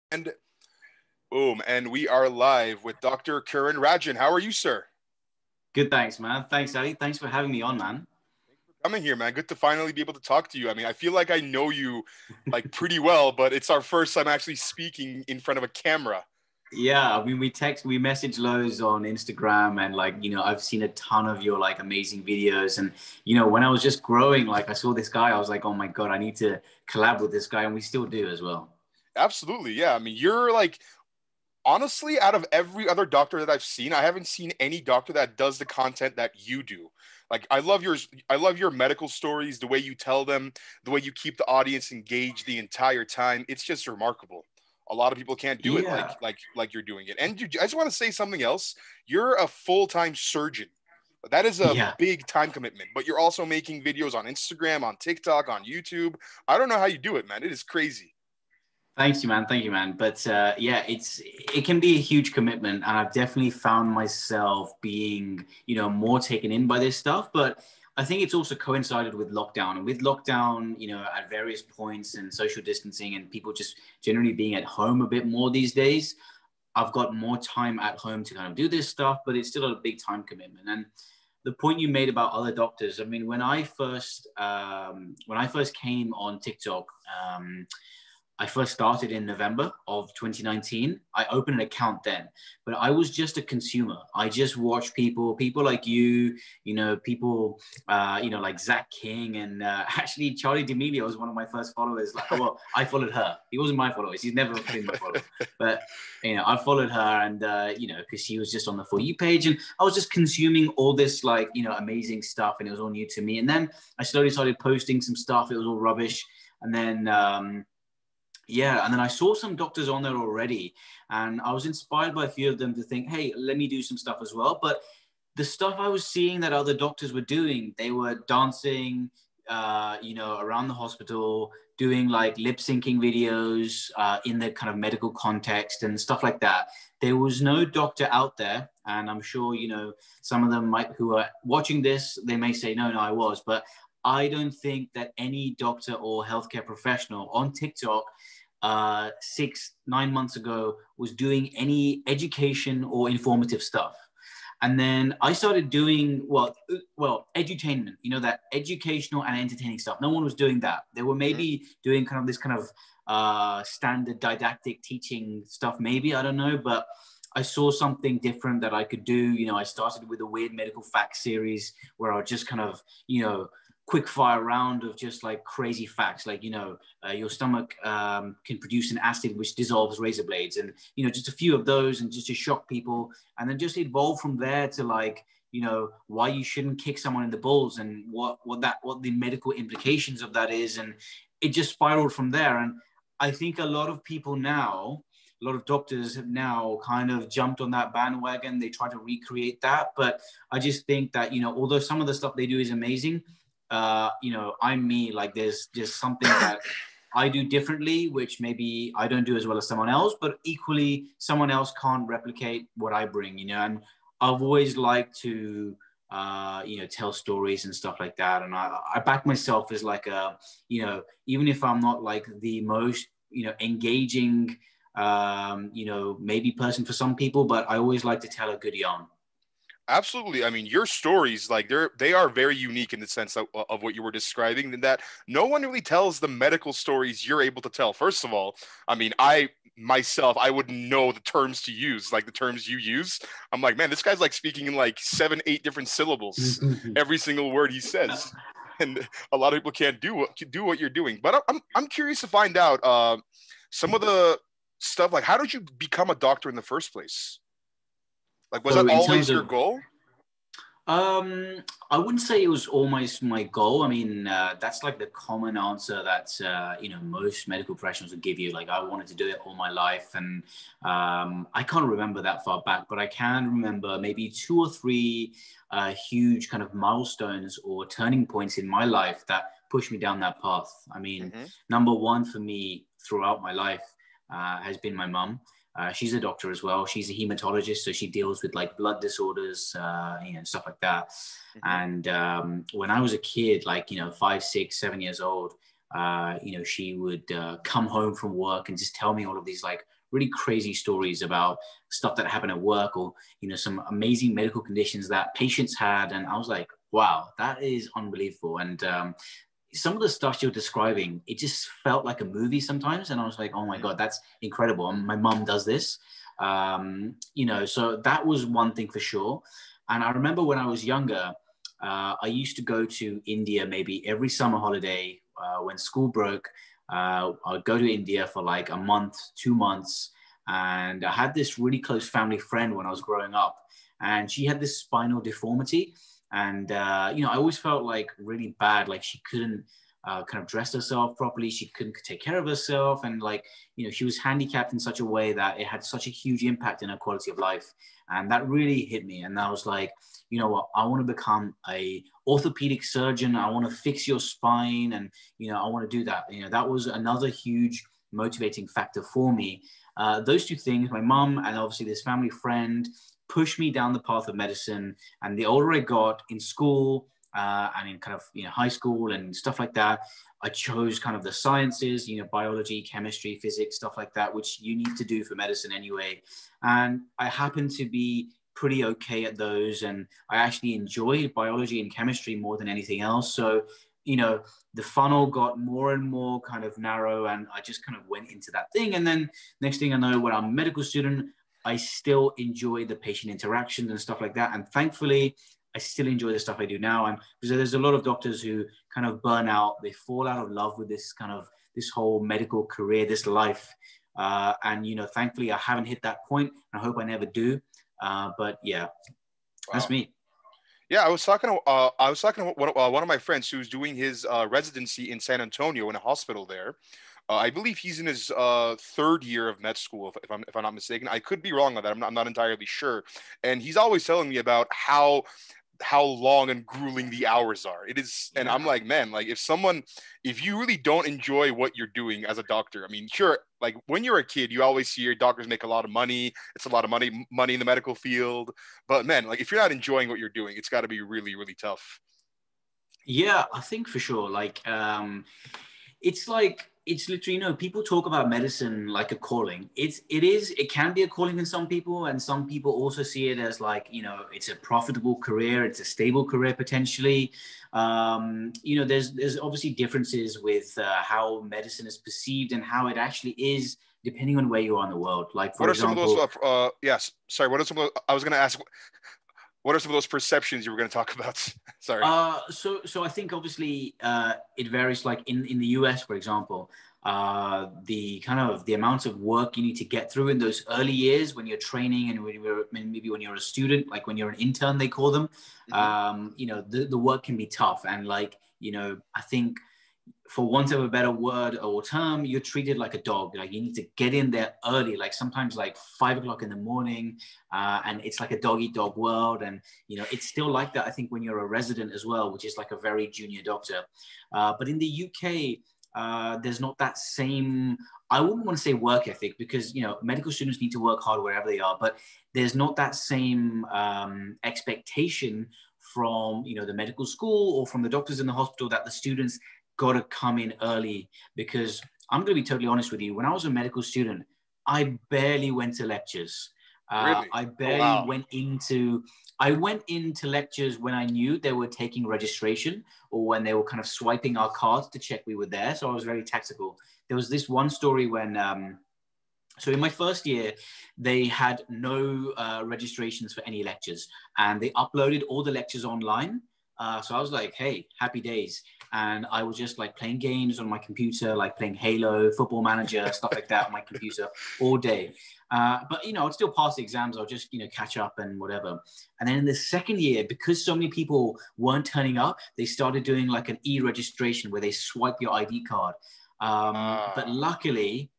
And boom, and we are live with Dr. Karan Rajan. How are you, sir? Good, thanks, man. Thanks, Ali. Thanks for having me on, man. Coming here, man. Good to finally be able to talk to you. I mean, I feel like I know you like pretty well, but it's our first time actually speaking in front of a camera. Yeah, I mean, we message loads on Instagram, and I've seen a ton of your amazing videos. And when I was just growing, I saw this guy, I was like, oh my God, I need to collab with this guy, and we still do as well. Absolutely, yeah. I mean, you're like honestly, out of every other doctor that I've seen, I haven't seen any doctor that does the content that you do. Like I love yours. I love your medical stories, the way you tell them, the way you keep the audience engaged the entire time. It's just remarkable. A lot of people can't do it like Yeah, you're doing it. And I just want to say something else. You're a full-time surgeon. That is a yeah. big time commitment, but you're also making videos on Instagram, on TikTok, on YouTube. I don't know how you do it, man. It is crazy. Thanks you, man. Thank you, man. But yeah, it can be a huge commitment, and I've definitely found myself being, more taken in by this stuff. But I think it's also coincided with lockdown, and with lockdown, at various points and social distancing, and people just generally being at home a bit more these days. I've got more time at home to kind of do this stuff, but it's still a big time commitment. And the point you made about other doctors, I mean, when I first came on TikTok. I first started in November of 2019. I opened an account then, but I was just a consumer. I just watched people like you, people, like Zach King, and actually Charlie D'Amelio was one of my first followers. Like, oh, well, I followed her. He wasn't my follower. He's never been my follower, but I followed her, and because she was just on the For You page, and I was just consuming all this amazing stuff, and it was all new to me. And then I slowly started posting some stuff. It was all rubbish, and then. Yeah, and then I saw some doctors on there already, and I was inspired by a few of them to think, hey, let me do some stuff as well. But the stuff I was seeing that other doctors were doing, they were dancing, around the hospital, doing like lip syncing videos in the kind of medical context and stuff like that. There was no doctor out there, and I'm sure some of them might who are watching this, they may say, no, I was, but I don't think that any doctor or healthcare professional on TikTok 6, 9 months ago was doing any education or informative stuff. And then I started doing edutainment, that educational and entertaining stuff. No one was doing that. They were maybe doing kind of this kind of standard didactic teaching stuff, maybe, I don't know, but I saw something different that I could do. I started with a weird medical facts series where I would just kind of, quick fire round of just like crazy facts, like your stomach can produce an acid which dissolves razor blades, and just a few of those, and just to shock people, and then just evolve from there to like why you shouldn't kick someone in the balls, and what the medical implications of that is, and it just spiraled from there. And I think a lot of people now, a lot of doctors have now kind of jumped on that bandwagon. They try to recreate that, but I just think that although some of the stuff they do is amazing, I'm me. Like there's just something that I do differently, which maybe I don't do as well as someone else, but equally someone else can't replicate what I bring, and I've always liked to, tell stories and stuff like that. And I back myself as like even if I'm not like the most, engaging, maybe person for some people, but I always like to tell a good yarn. Absolutely. I mean, your stories, like they are very unique in the sense of what you were describing, in that no one really tells the medical stories you're able to tell. First of all, I mean, I myself, I wouldn't know the terms to use, like the terms you use. I'm like, man, this guy's like speaking in like 7, 8 different syllables, every single word he says. And a lot of people can't do what you're doing. But I'm curious to find out some of the stuff, like how did you become a doctor in the first place? Like, was that So in always terms your of goal? I wouldn't say it was almost my goal. I mean, that's like the common answer that most medical professionals would give you. Like, I wanted to do it all my life, and I can't remember that far back, but I can remember maybe 2 or 3 huge kind of milestones or turning points in my life that pushed me down that path. I mean, Hmm. number one for me throughout my life has been my mum. She's a doctor as well. She's a hematologist, so she deals with like blood disorders, stuff like that. Hmm. And when I was a kid, like 5, 6, 7 years old, She would come home from work and just tell me all of these like really crazy stories about stuff that happened at work, or some amazing medical conditions that patients had. And I was like, wow, that is unbelievable. And some of the stuff you're describing, it just felt like a movie sometimes. And I was like, oh my God, that's incredible. And my mom does this. So that was one thing for sure. And I remember when I was younger, I used to go to India maybe every summer holiday when school broke. I'd go to India for like a month, 2 months. And I had this really close family friend when I was growing up. And she had this spinal deformity. And, I always felt like really bad. Like she couldn't kind of dress herself properly. She couldn't take care of herself. And like, she was handicapped in such a way that it had such a huge impact in her quality of life. And that really hit me. And I was like, you know what, I want to become a orthopedic surgeon. I want to fix your spine. And, I want to do that. That was another huge motivating factor for me. Those two things, my mom and obviously this family friend, pushed me down the path of medicine. And the older I got in school and in kind of high school and stuff like that, I chose kind of the sciences, biology, chemistry, physics, stuff like that, which you need to do for medicine anyway. And I happened to be pretty okay at those. And I actually enjoyed biology and chemistry more than anything else. So, the funnel got more and more kind of narrow, and I just kind of went into that thing. And then next thing I know, when I'm a medical student, I still enjoy the patient interactions and stuff like that. And thankfully, I still enjoy the stuff I do now. And because there's a lot of doctors who kind of burn out, they fall out of love with this whole medical career, this life. Thankfully, I haven't hit that point. And I hope I never do. But yeah, that's me. Yeah, I was talking to one of my friends who's doing his residency in San Antonio in a hospital there. I believe he's in his third year of med school, if I'm not mistaken. I could be wrong on that. I'm not entirely sure. And he's always telling me about how long and grueling the hours are. It is, and I'm like, man, like if you really don't enjoy what you're doing as a doctor, I mean, sure, like when you're a kid, you always see your doctors make a lot of money. It's a lot of money in the medical field. But man, like if you're not enjoying what you're doing, it's got to be really, really tough. Yeah, I think for sure. It's literally, people talk about medicine like a calling. It can be a calling in some people, and some people also see it as like, it's a profitable career, it's a stable career potentially. There's obviously differences with how medicine is perceived and how it actually is depending on where you are in the world. Like, for What are some of those? example, Yes, sorry. What are some of those, I was going to ask. What are some of those perceptions you were going to talk about? Sorry. So I think obviously it varies. Like in the US, for example, the amount of work you need to get through in those early years when you're training and maybe when you're a student, like when you're an intern, they call them. Mm-hmm. The work can be tough, and I think, for want of a better word or term, you're treated like a dog. Like you need to get in there early, like sometimes like 5 o'clock in the morning, and it's like a dog eat dog world. And it's still like that, I think, when you're a resident as well, which is like a very junior doctor. But in the UK, there's not that same, I wouldn't want to say work ethic, because medical students need to work hard wherever they are, but there's not that same expectation from the medical school or from the doctors in the hospital that the students got to come in early. Because I'm going to be totally honest with you, when I was a medical student, I barely went to lectures. Really? I Oh, barely wow. I went into lectures when I knew they were taking registration, or when they were kind of swiping our cards to check we were there. So I was very tactical. There was this one story when, so in my first year, they had no registrations for any lectures, and they uploaded all the lectures online. So I was like, hey, happy days. And I was just like playing games on my computer, like playing Halo, Football Manager, stuff like that on my computer all day. But I'd still pass the exams. I'll just catch up and whatever. And then in the second year, because so many people weren't turning up, they started doing like an e-registration where they swipe your ID card. But luckily,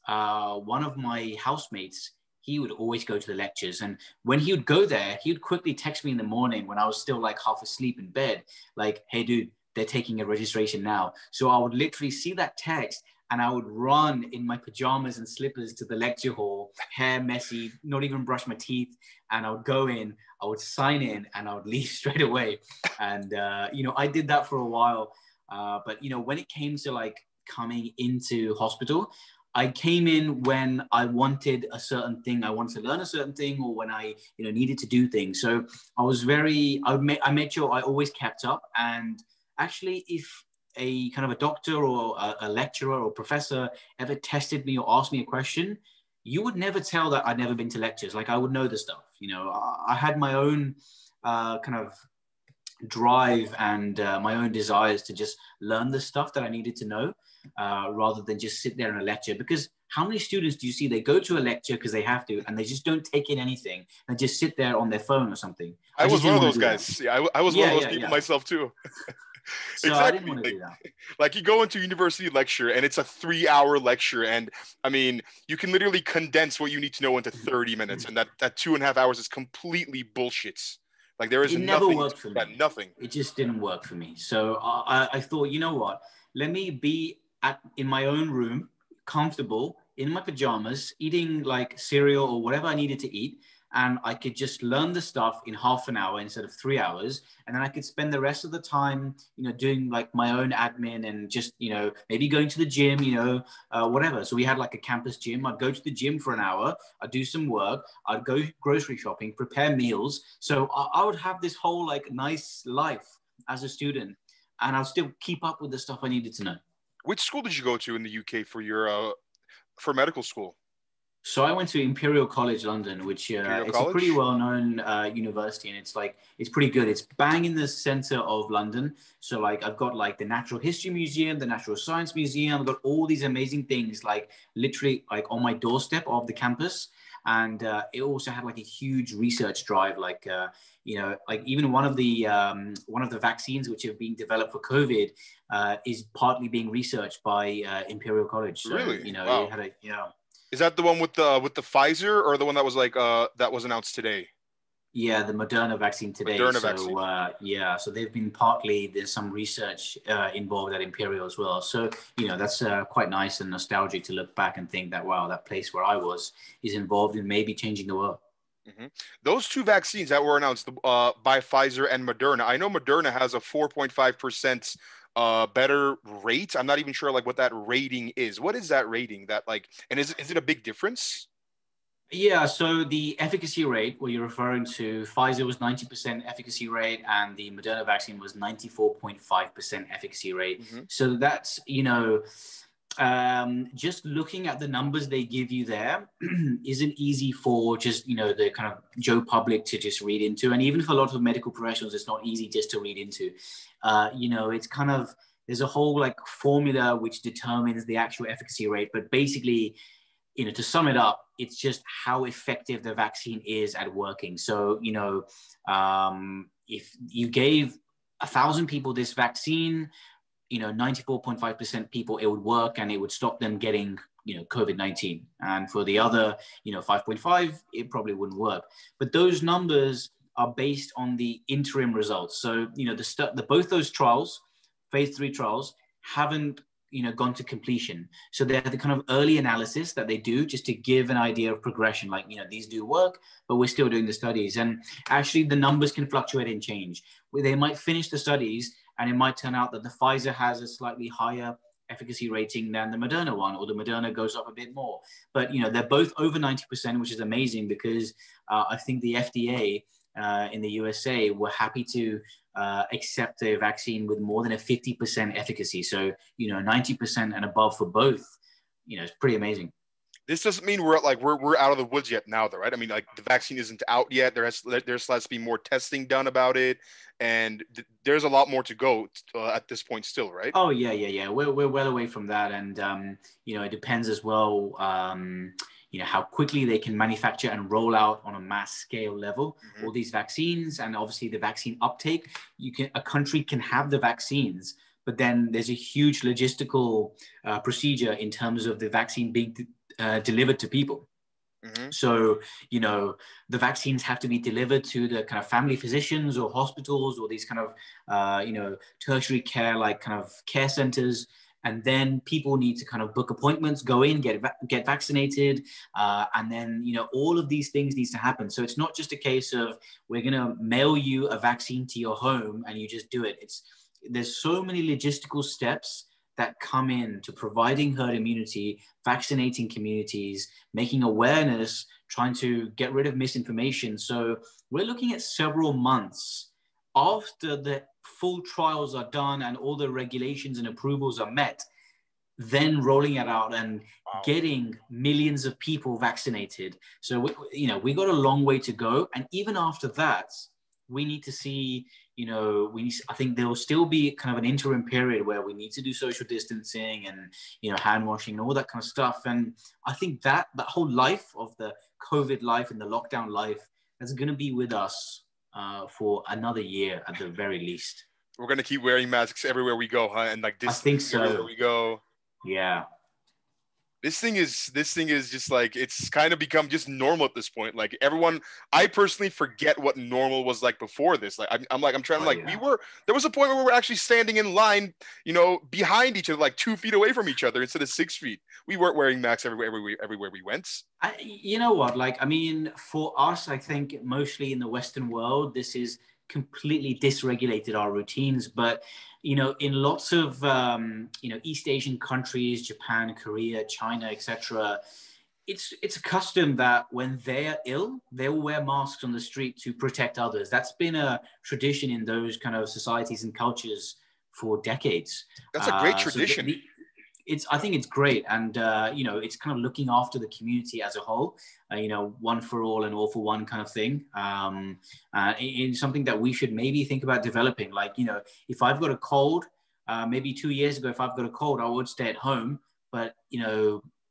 one of my housemates, he would always go to the lectures. And when he would go there, he would quickly text me in the morning when I was still like half asleep in bed, like, hey, dude, they're taking a registration now. So I would literally see that text, and I would run in my pajamas and slippers to the lecture hall, hair messy, not even brush my teeth. And I would go in, I would sign in, and I would leave straight away. And, I did that for a while. But, you know, when it came to like coming into hospital, I came in when I wanted a certain thing. I wanted to learn a certain thing, or when I, you know, needed to do things. So I made sure I always kept up. And actually, if a kind of a doctor or a lecturer or professor ever tested me or asked me a question, you would never tell that I'd never been to lectures. Like I would know the stuff. You know, I had my own kind of drive and my own desires to just learn the stuff that I needed to know, rather than just sit there in a lecture. Because how many students do you see, they go to a lecture because they have to, and they just don't take in anything and just sit there on their phone or something? I I just was one didn't of want those to do that. guys. Yeah, I was one Yeah, of those yeah, people yeah. myself too. So I didn't Exactly. want to do that. Like you go into university lecture and it's a 3 hour lecture. And I mean, you can literally condense what you need to know into 30 minutes. And that 2.5 hours is completely bullshit. Like there is It never nothing, worked for yeah, me. nothing. It just didn't work for me. So I thought, you know what? Let me be in my own room, comfortable, in my pajamas, eating like cereal or whatever I needed to eat. And I could just learn the stuff in half an hour instead of 3 hours. And then I could spend the rest of the time, you know, doing like my own admin and just, you know, maybe going to the gym, you know, whatever. So we had like a campus gym. I'd go to the gym for an hour. I'd do some work. I'd go grocery shopping, prepare meals. So I would have this whole like nice life as a student, and I'll still keep up with the stuff I needed to know. Which school did you go to in the UK for your for medical school? So I went to Imperial College London, which Imperial it's a pretty College? well-known university, and it's pretty good. It's bang in the center of London. So like I've got like the Natural History Museum, the Natural Science Museum. I've got all these amazing things like literally like on my doorstep of the campus, and it also had like a huge research drive. Like you know, like even one of the vaccines which have been developed for COVID is partly being researched by Imperial College. So Really? you know, it Wow. had a Is that the one with the Pfizer or the one that was like that was announced today? Yeah, the Moderna vaccine today. Moderna vaccine. So yeah, so they've been partly there's some research involved at Imperial as well. So you know that's quite nice and nostalgic to look back and think that wow, that place where I was is involved in maybe changing the world. Hmm. Those two vaccines that were announced by Pfizer and Moderna. I know Moderna has a 4.5% better rate. I'm not even sure like what that rating is. What is that rating? That like, and is it a big difference? Yeah, so the efficacy rate, what you're referring to, Pfizer was 90% efficacy rate, and the Moderna vaccine was 94.5% efficacy rate. Hmm. So that's, you know, just looking at the numbers they give you there isn't easy for just, you know, the kind of Joe public to just read into. And even for a lot of medical professionals, it's not easy just to read into. You know, it's kind of, there's a whole like formula which determines the actual efficacy rate. But basically, you know, to sum it up, it's just how effective the vaccine is at working. So, you know, if you gave 1,000 people this vaccine, you know, 94.5% people, it would work and it would stop them getting, you know, COVID-19. And for the other, you know, 5.5, it probably wouldn't work. But those numbers are based on the interim results. So, you know, both those trials, phase 3 trials, haven't, you know, gone to completion. So they're the kind of early analysis that they do just to give an idea of progression. Like, you know, these do work, but we're still doing the studies. And actually the numbers can fluctuate and change. They might finish the studies and it might turn out that the Pfizer has a slightly higher efficacy rating than the Moderna one, or the Moderna goes up a bit more. But, you know, they're both over 90%, which is amazing because I think the FDA in the USA were happy to accept a vaccine with more than a 50% efficacy. So, you know, 90% and above for both, you know, it's pretty amazing. This doesn't mean we're out of the woods yet now, though, right? I mean, like the vaccine isn't out yet. There has to be more testing done about it, and there's a lot more to go at this point still, right? Oh yeah, yeah, yeah. We're well away from that, and you know, it depends as well. You know how quickly they can manufacture and roll out on a mass scale level Hmm. all these vaccines, and obviously the vaccine uptake. A country can have the vaccines, but then there's a huge logistical procedure in terms of the vaccine being delivered to people. Hmm. So, you know, the vaccines have to be delivered to the kind of family physicians or hospitals or these kind of, you know, tertiary care, like kind of care centers. And then people need to kind of book appointments, go in, get vaccinated. And then, you know, all of these things needs to happen. So it's not just a case of we're going to mail you a vaccine to your home and you just do it. there's so many logistical steps that come in to providing herd immunity, vaccinating communities, making awareness, trying to get rid of misinformation. So we're looking at several months after the full trials are done and all the regulations and approvals are met, then rolling it out and getting millions of people vaccinated. So, we got a long way to go. And even after that, we need to see, I think there will still be kind of an interim period where we need to do social distancing and, hand washing and all that kind of stuff. And I think that whole life of the COVID life and the lockdown life is going to be with us for another year at the very least. We're going to keep wearing masks everywhere we go, huh? And like I think so. Everywhere we go. Yeah. This thing is just like, it's kind of become just normal at this point. Like everyone, I personally forget what normal was like before this. Like there was a point where we were actually standing in line, behind each other, like 2 feet away from each other instead of 6 feet. We weren't wearing masks everywhere we went. You know what? Like, I mean, for us, I think mostly in the Western world, this is completely dysregulated our routines. But in lots of East Asian countries, Japan, Korea, China, etc., it's a custom that when they are ill, they will wear masks on the street to protect others. That's been a tradition in those kind of societies and cultures for decades. That's a great tradition. I think it's great. And, it's kind of looking after the community as a whole, one for all and all for one kind of thing. In something that we should maybe think about developing. Like, if I've got a cold, maybe 2 years ago, if I've got a cold, I would stay at home. But,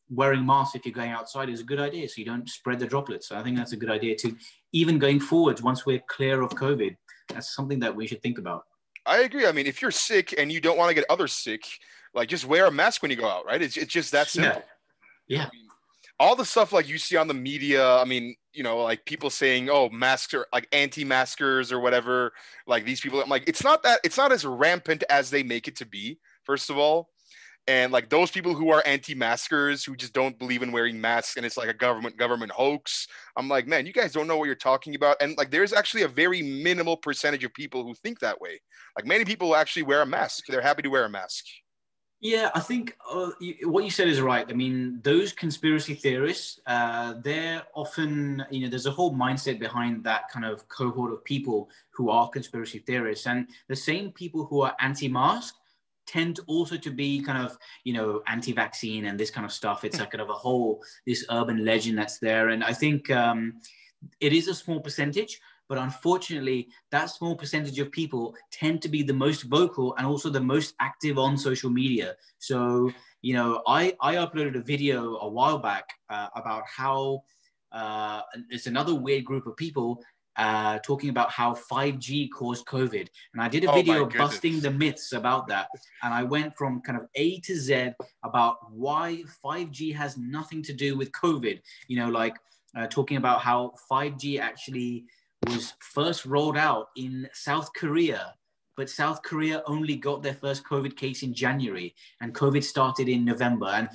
wearing masks if you're going outside is a good idea, so you don't spread the droplets. So I think that's a good idea too. Even going forward, once we're clear of COVID, that's something that we should think about. I agree. I mean, if you're sick and you don't want to get others sick, like just wear a mask when you go out, right? It's just that simple. Yeah. I mean, all the stuff like you see on the media, I mean, like people saying, oh, masks are like anti-maskers or whatever. Like these people, I'm like, it's not as rampant as they make it to be, first of all. And like those people who are anti-maskers who just don't believe in wearing masks and it's like a government hoax. I'm like, man, you guys don't know what you're talking about. And like, there's actually a very minimal percentage of people who think that way. Like many people actually wear a mask. They're happy to wear a mask. Yeah, I think what you said is right. I mean, those conspiracy theorists, they're often, there's a whole mindset behind that kind of cohort of people who are conspiracy theorists. And the same people who are anti-mask tend also to be kind of, anti-vaccine and this kind of stuff. It's like kind of this urban legend that's there. And I think it is a small percentage, but unfortunately, that small percentage of people tend to be the most vocal and also the most active on social media. So, I uploaded a video a while back about how it's another weird group of people talking about how 5G caused COVID. And I did a video busting the myths about that. And I went from kind of A to Z about why 5G has nothing to do with COVID, talking about how 5G actually was first rolled out in South Korea, but South Korea only got their first COVID case in January and COVID started in November. And,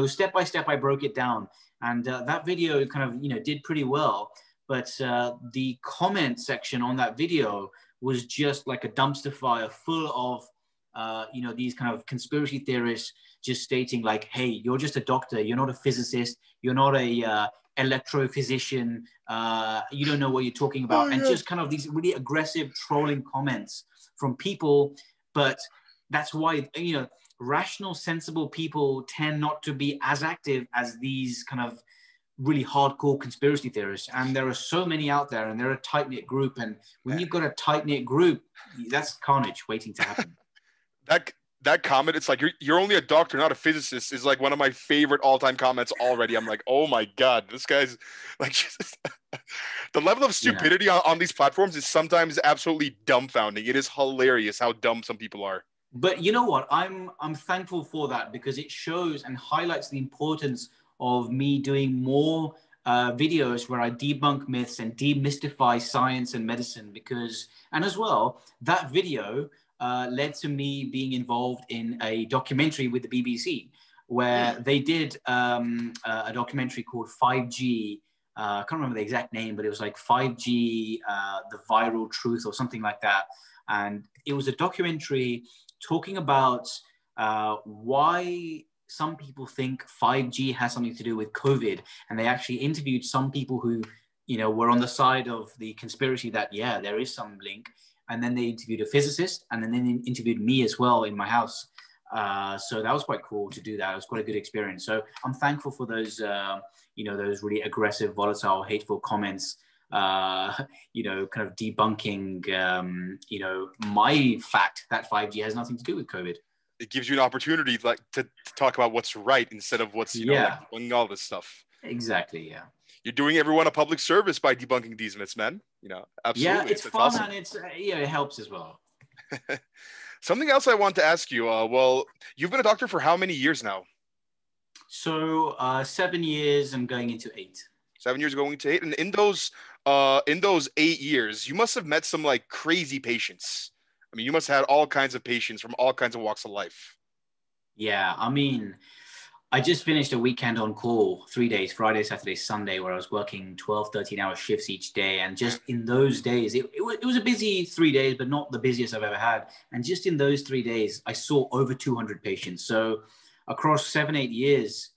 step by step, I broke it down. And that video kind of, did pretty well. But the comment section on that video was just like a dumpster fire full of, these kind of conspiracy theorists just stating like, hey, you're just a doctor. You're not a physicist. You're not a electrophysician. You don't know what you're talking about. And just kind of these really aggressive trolling comments from people. But that's why, rational, sensible people tend not to be as active as these kind of really hardcore conspiracy theorists. And there are so many out there and they're a tight-knit group. And when you've got a tight-knit group, that's carnage waiting to happen. That comment, it's like you're only a doctor, not a physicist, is like one of my favorite all-time comments already. I'm like, oh my God, this guy's like the level of stupidity on these platforms is sometimes absolutely dumbfounding. It is hilarious how dumb some people are. But you know what? I'm thankful for that because it shows and highlights the importance of me doing more videos where I debunk myths and demystify science and medicine and as well, that video led to me being involved in a documentary with the BBC where they did a documentary called 5G. I can't remember the exact name, but it was like 5G, the viral truth or something like that. And it was a documentary talking about why some people think 5G has something to do with COVID. And they actually interviewed some people who, were on the side of the conspiracy that, yeah, there is some link. And then they interviewed a physicist, and then they interviewed me as well in my house. So that was quite cool to do that. It was quite a good experience. So I'm thankful for those, those really aggressive, volatile, hateful comments, kind of debunking, my fact that 5G has nothing to do with COVID. It gives you an opportunity to talk about what's right instead of what's, debunking all this stuff. Exactly. Yeah. You're doing everyone a public service by debunking these myths, man. Absolutely. Yeah, it's fun, awesome. And it's, it helps as well. Something else I want to ask you. Well, you've been a doctor for how many years now? So 7 years. I'm going into 8. 7 years going to 8, and in those 8 years, you must have met some like crazy patients. I mean, you must have had all kinds of patients from all kinds of walks of life. Yeah, I mean, I just finished a weekend on call, 3 days, Friday, Saturday, Sunday, where I was working 12, 13-hour shifts each day. And just in those days, it was a busy 3 days, but not the busiest I've ever had. And just in those 3 days, I saw over 200 patients. So across 7, 8 years,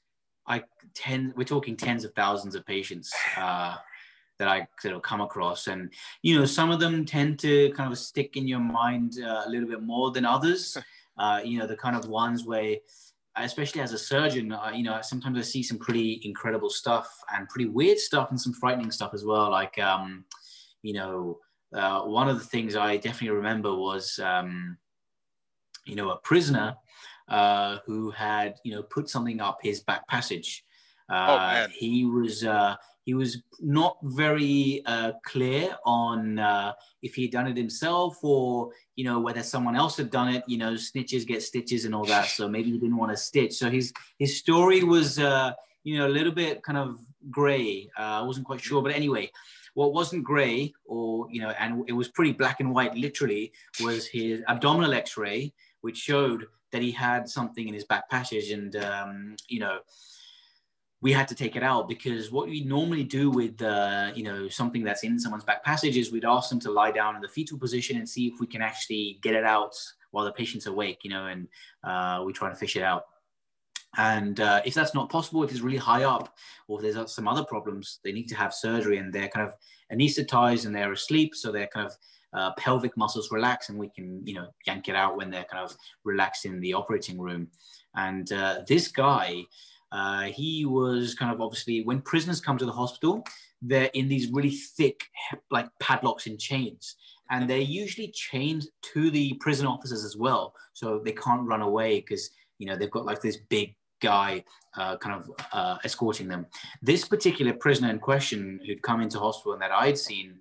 we're talking tens of thousands of patients that I sort of come across. And, some of them tend to kind of stick in your mind a little bit more than others. The kind of ones where, especially as a surgeon, sometimes I see some pretty incredible stuff and pretty weird stuff and some frightening stuff as well. Like, one of the things I definitely remember was, a prisoner who had, put something up his back passage. He was not very clear on if he had done it himself or, whether someone else had done it. Snitches get stitches and all that. So maybe he didn't want to stitch. So his story was, a little bit kind of gray. I wasn't quite sure. But anyway, what wasn't gray or, and it was pretty black and white, literally, was his abdominal x-ray, which showed that he had something in his back passage. And, we had to take it out because what we normally do with, something that's in someone's back passage is we'd ask them to lie down in the fetal position and see if we can actually get it out while the patient's awake, and we try to fish it out. And if that's not possible, if it's really high up or if there's some other problems, they need to have surgery and they're kind of anesthetized and they're asleep. So they're kind of pelvic muscles relax and we can, yank it out when they're kind of relaxed in the operating room. And this guy, he was kind of obviously, when prisoners come to the hospital, they're in these really thick, like padlocks and chains. And they're usually chained to the prison officers as well. So they can't run away because, they've got like this big guy escorting them. This particular prisoner in question who'd come into hospital and that I'd seen,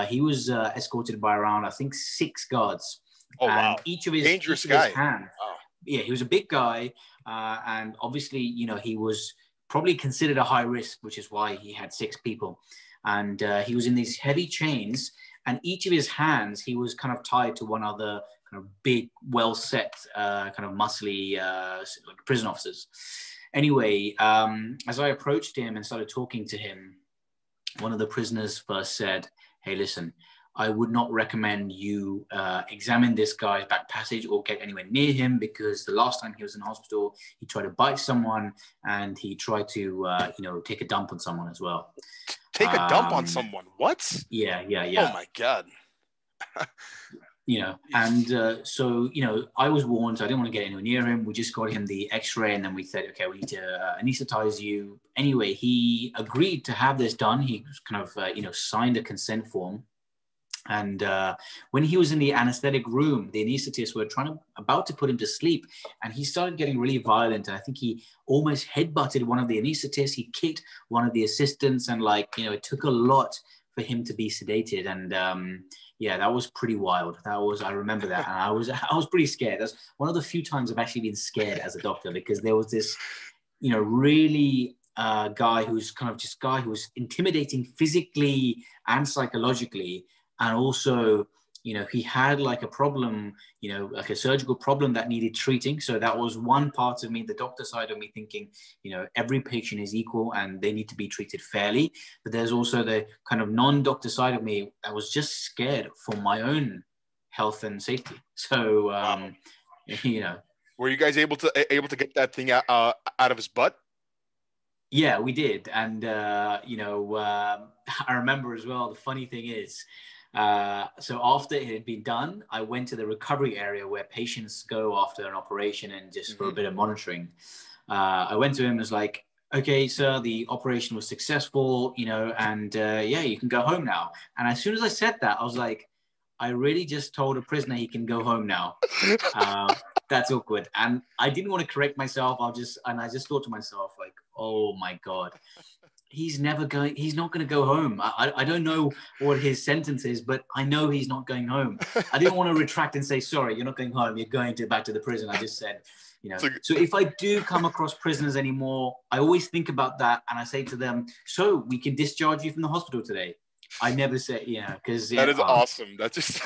he was escorted by around, I think, 6 guards. Oh, wow. And each of his hands. Oh. Yeah, he was a big guy. And obviously, he was probably considered a high risk, which is why he had 6 people. And he was in these heavy chains. And each of his hands, he was kind of tied to one other kind of big, well-set, kind of muscly like prison officers. Anyway, as I approached him and started talking to him, one of the prisoners first said, "Hey, listen, I would not recommend you examine this guy's back passage or get anywhere near him because the last time he was in hospital, he tried to bite someone and he tried to, take a dump on someone as well." Take a dump on someone? What? Yeah. Oh my God. So, I was warned, so I didn't want to get anywhere near him. We just got him the x-ray and then we said, okay, we need to anesthetize you. Anyway, he agreed to have this done. He kind of, signed a consent form. And when he was in the anesthetic room, the anesthetists were about to put him to sleep, and he started getting really violent. And I think he almost headbutted one of the anesthetists. He kicked one of the assistants, and it took a lot for him to be sedated. And that was pretty wild. I remember that, and I was pretty scared. That's one of the few times I've actually been scared as a doctor because there was this, really guy who was intimidating physically and psychologically. And also, he had like a problem, like a surgical problem that needed treating. So that was one part of me, the doctor side of me thinking, every patient is equal and they need to be treated fairly. But there's also the kind of non-doctor side of me that was just scared for my own health and safety. So, Wow. you know, Were you guys able to get that thing out of his butt? yeah, we did. And, I remember as well, the funny thing is, so after it had been done, I went to the recovery area where patients go after an operation and just for a Hmm. bit of monitoring. I went to him and was like, okay, sir, the operation was successful, and yeah, you can go home now. And as soon as I said that, I was like, I really just told a prisoner he can go home now. Uh, that's awkward. And I didn't want to correct myself. I just thought to myself, like, oh my God, he's not going to go home. I don't know what his sentence is, but I know he's not going home. I didn't want to retract and say, sorry, you're not going home. You're going back to the prison. I just said, So, so if I do come across prisoners anymore, I always think about that. And I say to them, so we can discharge you from the hospital today. I never say, because that is awesome. That just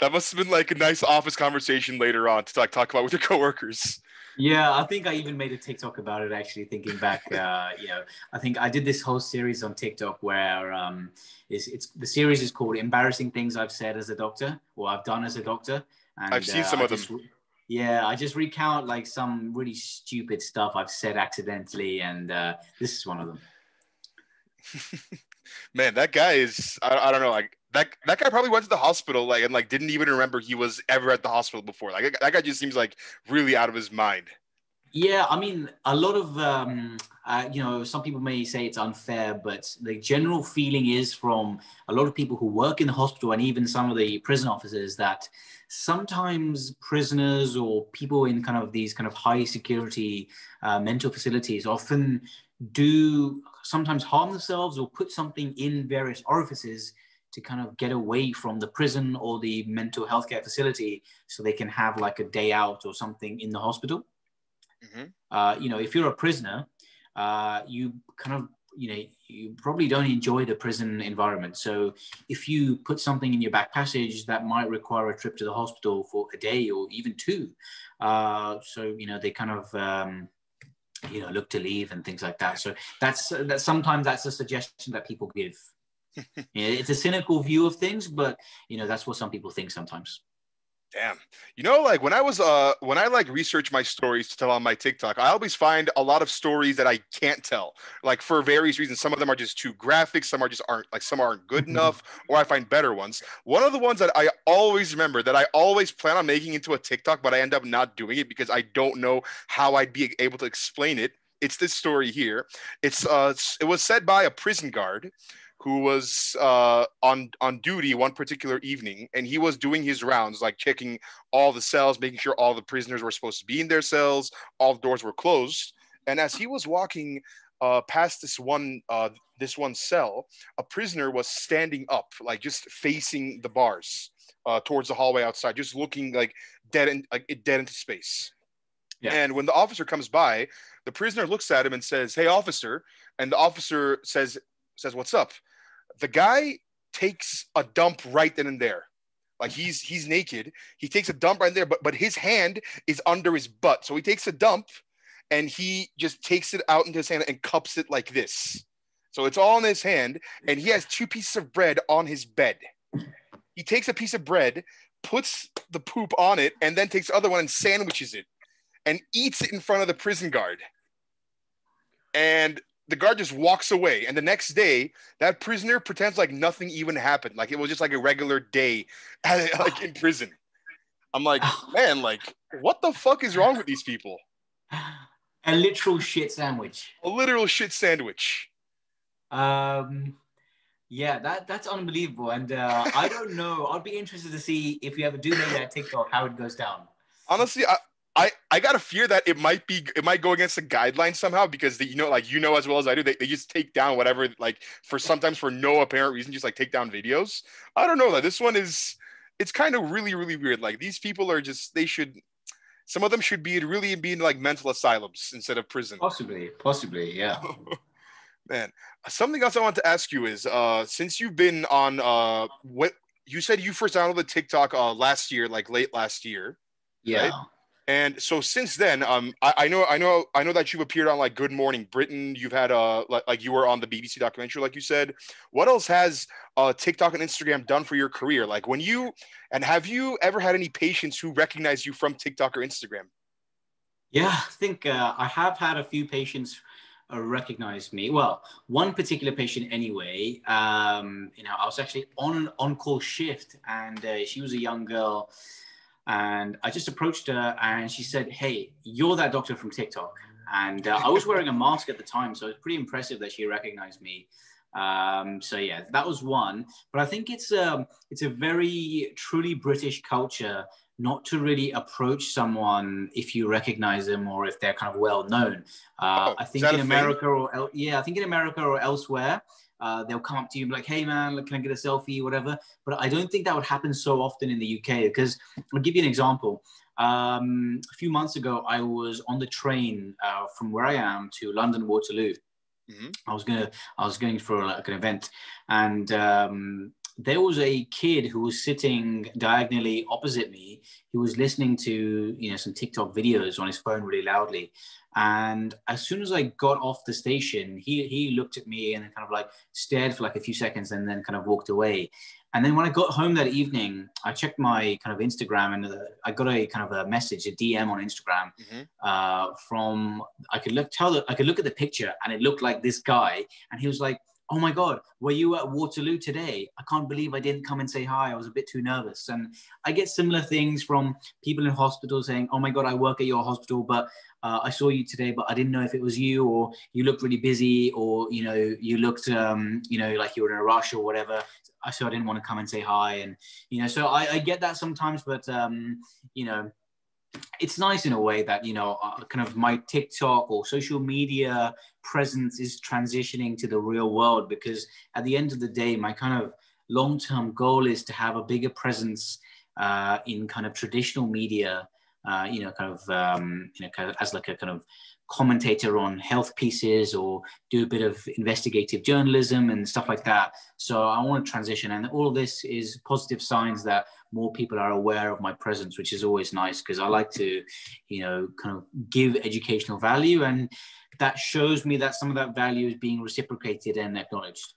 that must have been like a nice office conversation later on to like talk about with your coworkers. yeah, I think I even made a TikTok about it. Actually, thinking back, I think I did this whole series on TikTok where it's the series is called "Embarrassing Things I've Said as a Doctor" or I've done as a doctor, I've and seen some of them. I just recount like some really stupid stuff I've said accidentally, and this is one of them. Man, that guy is I don't know, like that guy probably went to the hospital like and like didn't even remember he was ever at the hospital before. Like that guy just seems like really out of his mind. Yeah, I mean, a lot of some people may say it's unfair, but the general feeling is from a lot of people who work in the hospital and even some of the prison officers that sometimes prisoners or people in kind of these kind of high security mental facilities often do sometimes harm themselves or put something in various orifices to kind of get away from the prison or the mental health care facility so they can have like a day out or something in the hospital. Mm-hmm. If you're a prisoner, you kind of, you probably don't enjoy the prison environment. So if you put something in your back passage that might require a trip to the hospital for a day or even two, they kind of, look to leave and things like that. So that's sometimes that's a suggestion that people give. It's a cynical view of things, but that's what some people think sometimes. Damn. Like when I like research my stories to tell on my TikTok, I always find a lot of stories that I can't tell. Like for various reasons. Some of them are just too graphic, some aren't good enough, or I find better ones. One of the ones that I always remember that I always plan on making into a TikTok, but I end up not doing it because I don't know how I'd be able to explain it. It's this story here. It was said by a prison guard who was on duty one particular evening, and he was doing his rounds, like checking all the cells, making sure all the prisoners were supposed to be in their cells, all the doors were closed. And as he was walking past this one cell, a prisoner was standing up, like just facing the bars towards the hallway outside, just looking like dead into space. Yeah. And when the officer comes by, the prisoner looks at him and says, "Hey, officer," and the officer says, "What's up?" The guy takes a dump right then and there. Like he's naked. He takes a dump right there, but his hand is under his butt. So he takes a dump and he just takes it out into his hand and cups it like this. So it's all in his hand, and he has two pieces of bread on his bed. He takes a piece of bread, puts the poop on it, and then takes the other one and sandwiches it and eats it in front of the prison guard. And the guard just walks away. And the next day, that prisoner pretends like nothing even happened. Like it was just like a regular day like in prison. I'm like, man, like, what the fuck is wrong with these people? A literal shit sandwich. A literal shit sandwich. Yeah, that's unbelievable. And I don't know. I'd be interested to see if you ever do make that TikTok, how it goes down. Honestly, I got a fear that it might go against the guidelines somehow because as well as I do, they just take down whatever, like sometimes for no apparent reason, just like take down videos. I don't know that this one it's kind of really, really weird. Like these people are just, some of them should be in like mental asylums instead of prison. Possibly, yeah. Man, something else I want to ask you is, since you've been on, what you said you first downloaded TikTok last year, like late last year, Yeah. right? And so since then, I know that you've appeared on like Good Morning Britain. You've had like you were on the BBC documentary, like you said. What else has TikTok and Instagram done for your career? Like when you and have you ever had any patients who recognize you from TikTok or Instagram? Yeah, I think I have had a few patients recognize me. Well, one particular patient anyway. I was actually on an on-call shift, and she was a young girl, and I just approached her, and she said, "Hey, you're that doctor from TikTok." And I was wearing a mask at the time, so it's pretty impressive that she recognized me. So yeah, that was one. But I think it's a very truly British culture not to really approach someone if you recognize them or if they're kind of well known. Oh, I is think that a in thing? America I think in America or elsewhere, they'll come up to you and be like, "Hey man, can I get a selfie?" Whatever. But I don't think that would happen so often in the UK because I'll give you an example. A few months ago, I was on the train from where I am to London Waterloo. Hmm. I was going for like an event, and there was a kid who was sitting diagonally opposite me. He was listening to some TikTok videos on his phone really loudly, and as soon as I got off the station, he looked at me and kind of like stared for like a few seconds and then kind of walked away. And then when I got home that evening, I checked my kind of Instagram and I got a kind of a message, a DM on Instagram Hmm. from I could look at the picture and it looked like this guy, and he was like, "Oh my God, were you at Waterloo today? I can't believe I didn't come and say hi. I was a bit too nervous." And I get similar things from people in hospitals saying, "Oh my God, I work at your hospital, but I saw you today, but I didn't know if it was you, or you looked really busy, or you looked like you were in a rush or whatever. So I didn't want to come and say hi." And so I get that sometimes, but you know it's nice in a way that kind of my TikTok or social media presence is transitioning to the real world, because at the end of the day my kind of long-term goal is to have a bigger presence in kind of traditional media, kind of as like a kind of commentator on health pieces or do a bit of investigative journalism and stuff like that. So I want to transition, and all of this is positive signs that more people are aware of my presence, which is always nice because I like to, kind of give educational value, and that shows me that some of that value is being reciprocated and acknowledged.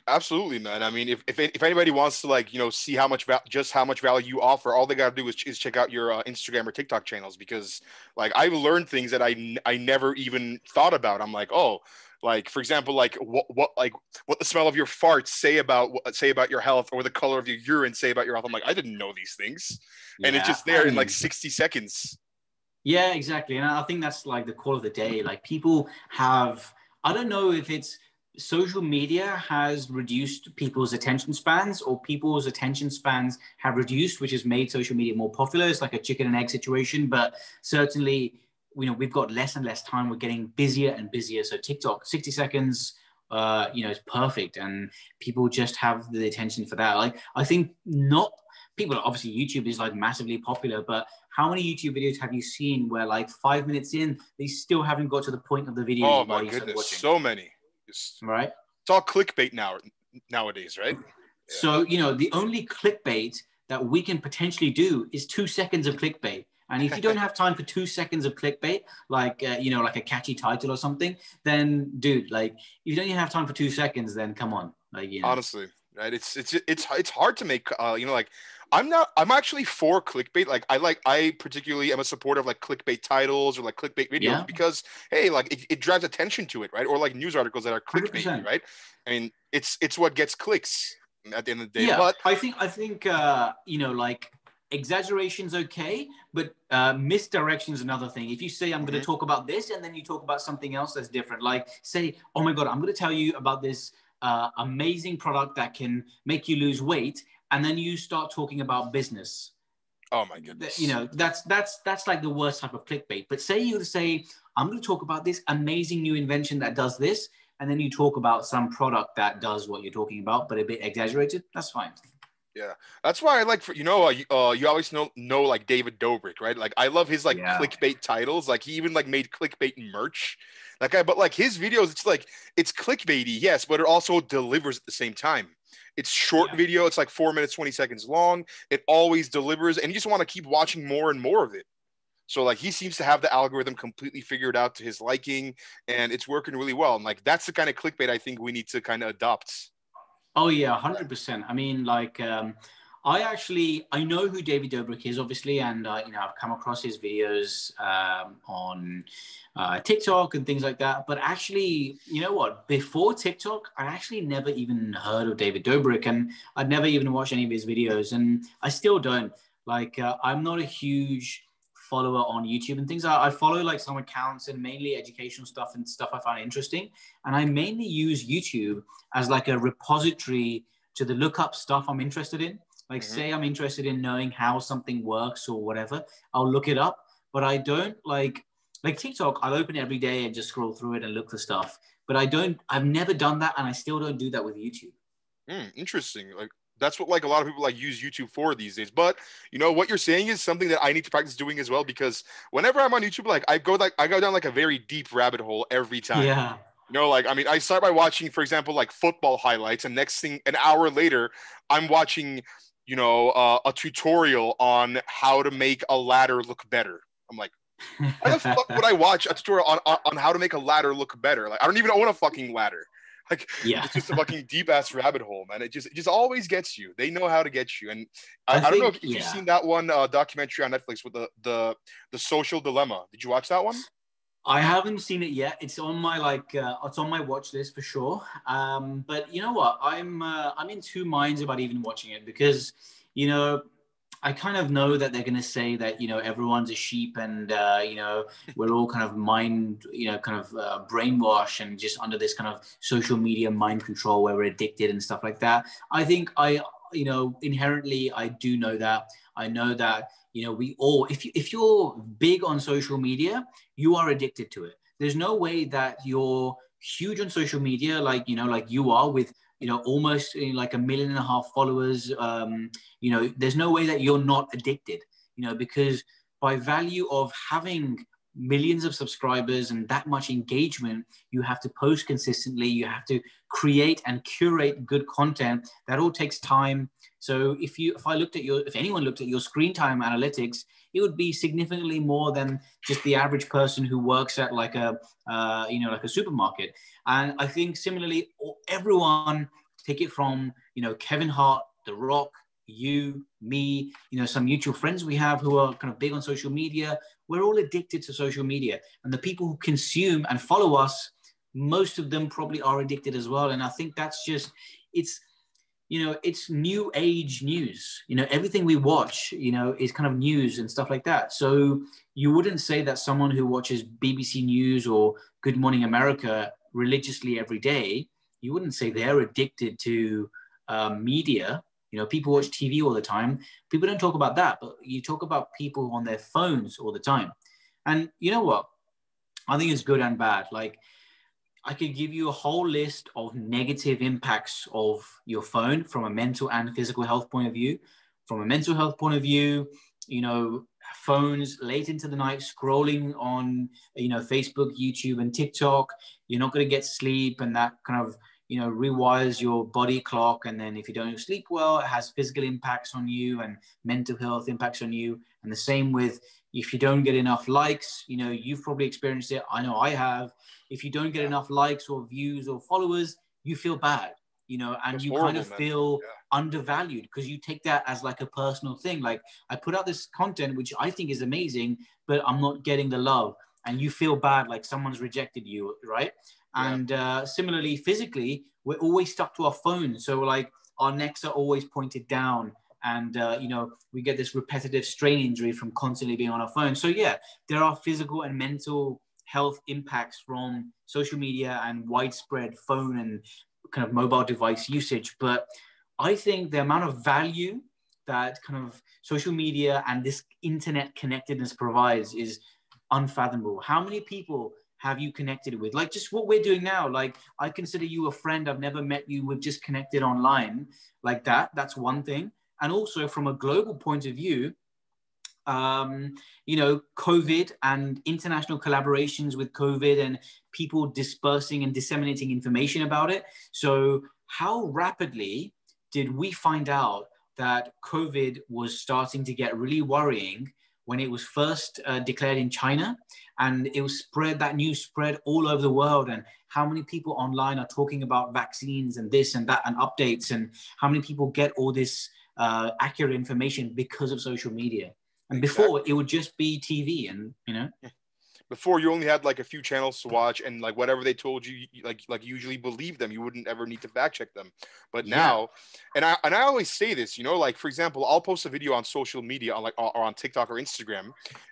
Absolutely, man. I mean, if anybody wants to like see how much just how much value you offer, all they gotta do is check out your Instagram or TikTok channels because like I've learned things that I never even thought about. I'm like, oh, like for example, like what the smell of your farts say about your health, or the color of your urine say about your health. I'm like, I didn't know these things, and it's Yeah, just I there in like mean, 60 seconds. yeah, exactly. And I think that's like the call of the day. Like people have, I don't know if it's social media has reduced people's attention spans or people's attention spans have reduced, which has made social media more popular. It's like a chicken and egg situation, but certainly, we've got less and less time. We're getting busier and busier. So TikTok, 60 seconds, is perfect. And people just have the attention for that. Like, I think not people, obviously YouTube is like massively popular, but how many YouTube videos have you seen where like 5 minutes in, they still haven't got to the point of the Oh videos my while you start goodness, watching, so many. It's, right? it's all clickbait nowadays, right? Yeah. So, the only clickbait that we can potentially do is 2 seconds of clickbait. And if you don't have time for 2 seconds of clickbait, like, like a catchy title or something, then dude, like, if you don't even have time for 2 seconds, then come on. Like. Honestly, right? It's hard to make. Like I'm actually for clickbait. I particularly am a supporter of like clickbait titles or like clickbait videos Yeah, because hey, like it drives attention to it, right? Or like news articles that are clickbaity, 100%. right? I mean, it's what gets clicks at the end of the day. Yeah, But I think like exaggeration's okay, but misdirection is another thing. If you say I'm going to mhm. talk about this and then you talk about something else that's different, like say, "Oh my God, I'm going to tell you about this amazing product that can make you lose weight," and then you start talking about business. Oh my goodness. That's like the worst type of clickbait. But say you say, "I'm going to talk about this amazing new invention that does this," and then you talk about some product that does what you're talking about, but a bit exaggerated. That's fine. Yeah, that's why I like for you always know like David Dobrik, right? Like I love his like Yeah. clickbait titles. Like he even like made clickbait merch. But like his videos, it's clickbaity, yes, but it also delivers at the same time. It's short Yeah. video. It's like 4 minutes 20 seconds long. It always delivers, and you just want to keep watching more and more of it. So like he seems to have the algorithm completely figured out to his liking, and it's working really well. And like that's the kind of clickbait I think we need to kind of adopt. Oh yeah, 100%. I mean, like, I know who David Dobrik is, obviously, and I've come across his videos on TikTok and things like that. But actually, you know what? Before TikTok, I actually never even heard of David Dobrik, and I'd never even watched any of his videos, and I still don't. Like, I'm not a huge follower on YouTube and things. I follow like some accounts and mainly educational stuff and stuff I find interesting, and I mainly use YouTube as like a repository to the look up stuff I'm interested in. Like, Mm-hmm. say I'm interested in knowing how something works or whatever, I'll look it up. But I don't like TikTok. I'll open it every day and just scroll through it and look for stuff. But I've never done that, and I still don't do that with YouTube. Interesting. Like that's what like a lot of people like use YouTube for these days. But you know what you're saying is something that I need to practice doing as well because whenever I'm on YouTube, like I go down like a very deep rabbit hole every time. Yeah. You know, like I mean, I start by watching, for example, like football highlights, and next thing, an hour later, I'm watching, a tutorial on how to make a ladder look better. I'm like, why the fuck would I watch a tutorial on how to make a ladder look better? Like, I don't even own a fucking ladder. Like, Yeah. it's just a fucking deep ass rabbit hole, man. It just always gets you. They know how to get you. And I I don't know if, think, if you've yeah. seen that one documentary on Netflix with the social dilemma. Did you watch that one? I haven't seen it yet. It's on my it's on my watch list for sure. But you know what? I'm in two minds about even watching it because you know I kind of know that they're going to say that everyone's a sheep and we're all kind of brainwashed and just under this kind of social media mind control where we're addicted and stuff like that. I think inherently I do know that. I know that we all if you're big on social media, you are addicted to it. There's no way that you're huge on social media like you are with almost like 1.5 million followers. There's no way that you're not addicted, because by value of having millions of subscribers and that much engagement, you have to post consistently, you have to create and curate good content. That all takes time. So if anyone looked at your screen time analytics, it would be significantly more than just the average person who works at like a supermarket. And I think similarly, everyone, take it from Kevin Hart, The Rock, you, me, some mutual friends we have who are kind of big on social media. We're all addicted to social media, and the people who consume and follow us, most of them probably are addicted as well. And I think that's just it's new age news. Everything we watch is kind of news and stuff like that. So you wouldn't say that someone who watches BBC News or Good Morning America religiously every day, you wouldn't say they're addicted to media. People watch TV all the time. People don't talk about that, but you talk about people on their phones all the time. And you know what? I think it's good and bad. Like, I could give you a whole list of negative impacts of your phone from a mental and physical health point of view. From a mental health point of view, phones late into the night, scrolling on, Facebook, YouTube, and TikTok, you're not going to get sleep, and that kind of, rewires your body clock. And then if you don't sleep well, it has physical impacts on you and mental health impacts on you. And the same with if you don't get enough likes, you've probably experienced it. I know I have. If you don't get enough likes or views or followers, you feel bad, and That's you kind horrible, of man. feel Yeah. undervalued because you take that as like a personal thing. Like, I put out this content, which I think is amazing, but I'm not getting the love. And you feel bad, like someone's rejected you, right? Yeah. And similarly, physically, we're always stuck to our phones. So like our necks are always pointed down. And, we get this repetitive strain injury from constantly being on our phone. So yeah, there are physical and mental health impacts from social media and widespread phone and kind of mobile device usage. But I think the amount of value that kind of social media and this internet connectedness provides is unfathomable. How many people have you connected with? Like, just what we're doing now. Like, I consider you a friend. I've never met you. We've just connected online like that. That's one thing. And also from a global point of view, COVID and international collaborations with COVID and people dispersing and disseminating information about it. So how rapidly did we find out that COVID was starting to get really worrying when it was first declared in China, and it was that news spread all over the world, and how many people online are talking about vaccines and this and that and updates, and how many people get all this accurate information because of social media. And before, it would just be TV, and Before, you only had like a few channels to watch, and like whatever they told you, like usually believe them. You wouldn't ever need to fact check them. But now, and I always say this, like for example, I'll post a video on social media on or on TikTok or Instagram,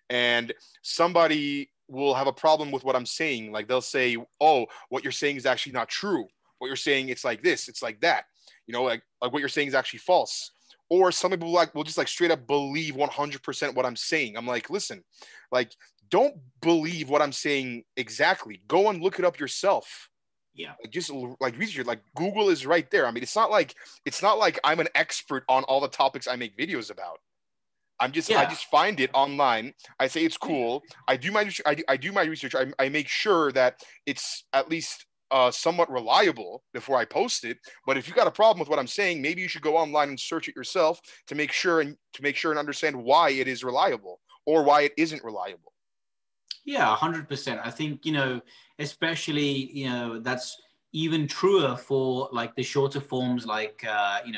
and somebody will have a problem with what I'm saying. Like they'll say, "Oh, what you're saying is actually not true. What you're saying, it's like this, it's like that. Like what you're saying is actually false." Or some people will just like straight up believe 100% what I'm saying. I'm like, listen, like, don't believe what I'm saying exactly. Go and look it up yourself. Yeah. Just like research. Like Google is right there. I mean, it's not like I'm an expert on all the topics I make videos about. I just find it online. I say it's cool. I do my research. I make sure that it's at least somewhat reliable before I post it. But if you got a problem with what I'm saying, maybe you should go online and search it yourself to make sure and understand why it is reliable or why it isn't reliable. Yeah, 100%. I think, especially, that's even truer for like the shorter forms like,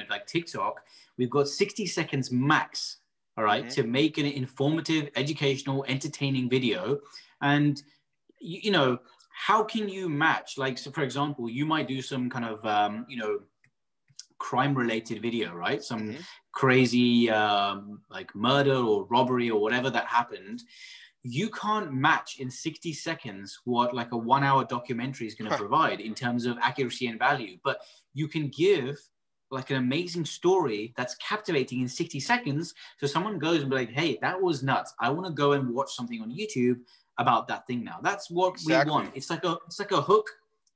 like TikTok. We've got 60 seconds max, all right, to make an informative, educational, entertaining video. And, how can you match? Like, so for example, you might do some kind of, crime-related video, right? Some crazy like murder or robbery or whatever that happened. You can't match in 60 seconds what like a 1 hour documentary is going to provide in terms of accuracy and value. But you can give like an amazing story that's captivating in 60 seconds. So someone goes and be like, hey, that was nuts. I want to go and watch something on YouTube about that thing now. That's what we want. It's like a hook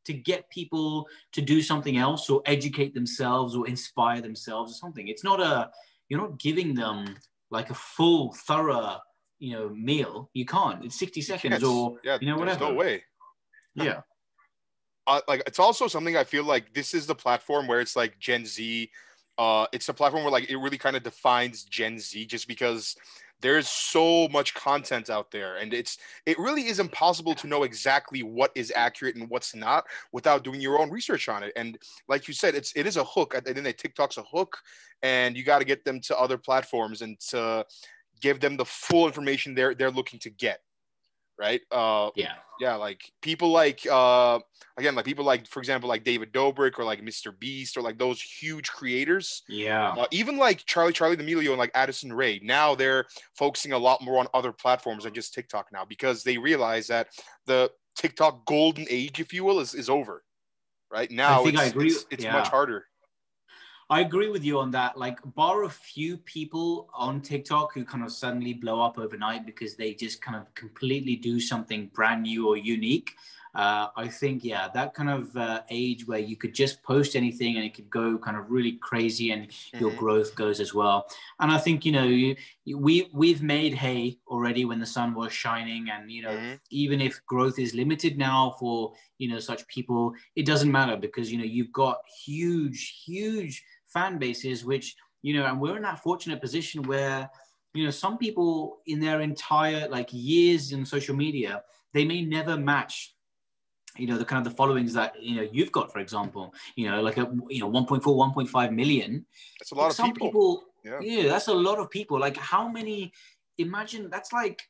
to get people to do something else or educate themselves or inspire themselves or something. It's not you're not giving them like a full, thorough, meal. You can't. It's 60 seconds or, whatever. There's no way. Yeah. Like it's also something I feel like this is the platform where it's like Gen Z. It's a platform where like it really kind of defines Gen Z just because there's so much content out there, and it really is impossible to know exactly what is accurate and what's not without doing your own research on it. And like you said, it is a hook. At the end of the day, TikTok's a hook, and you got to get them to other platforms and to give them the full information they're looking to get. Right. Like people like again, like people like, for example, like David Dobrik or like Mr. Beast or like those huge creators. Even like Charlie D'Amelio and like Addison Rae. Now they're focusing a lot more on other platforms than just TikTok now, because they realize that the TikTok golden age, if you will, is over. Right now, it's much harder. I agree with you on that. Like, bar a few people on TikTok who kind of suddenly blow up overnight because they just kind of completely do something brand new or unique. I think, that kind of age where you could just post anything and it could go kind of really crazy and your growth goes as well. And I think, we've made hay already when the sun was shining. And, even if growth is limited now for, such people, it doesn't matter because, you've got huge fan bases, which, and we're in that fortunate position where, some people in their entire like years in social media, they may never match, the kind of the followings that, you've got, for example, like a, 1.4, 1.5 million. That's a lot of people. Yeah, that's a lot of people. Like how many, imagine that's like,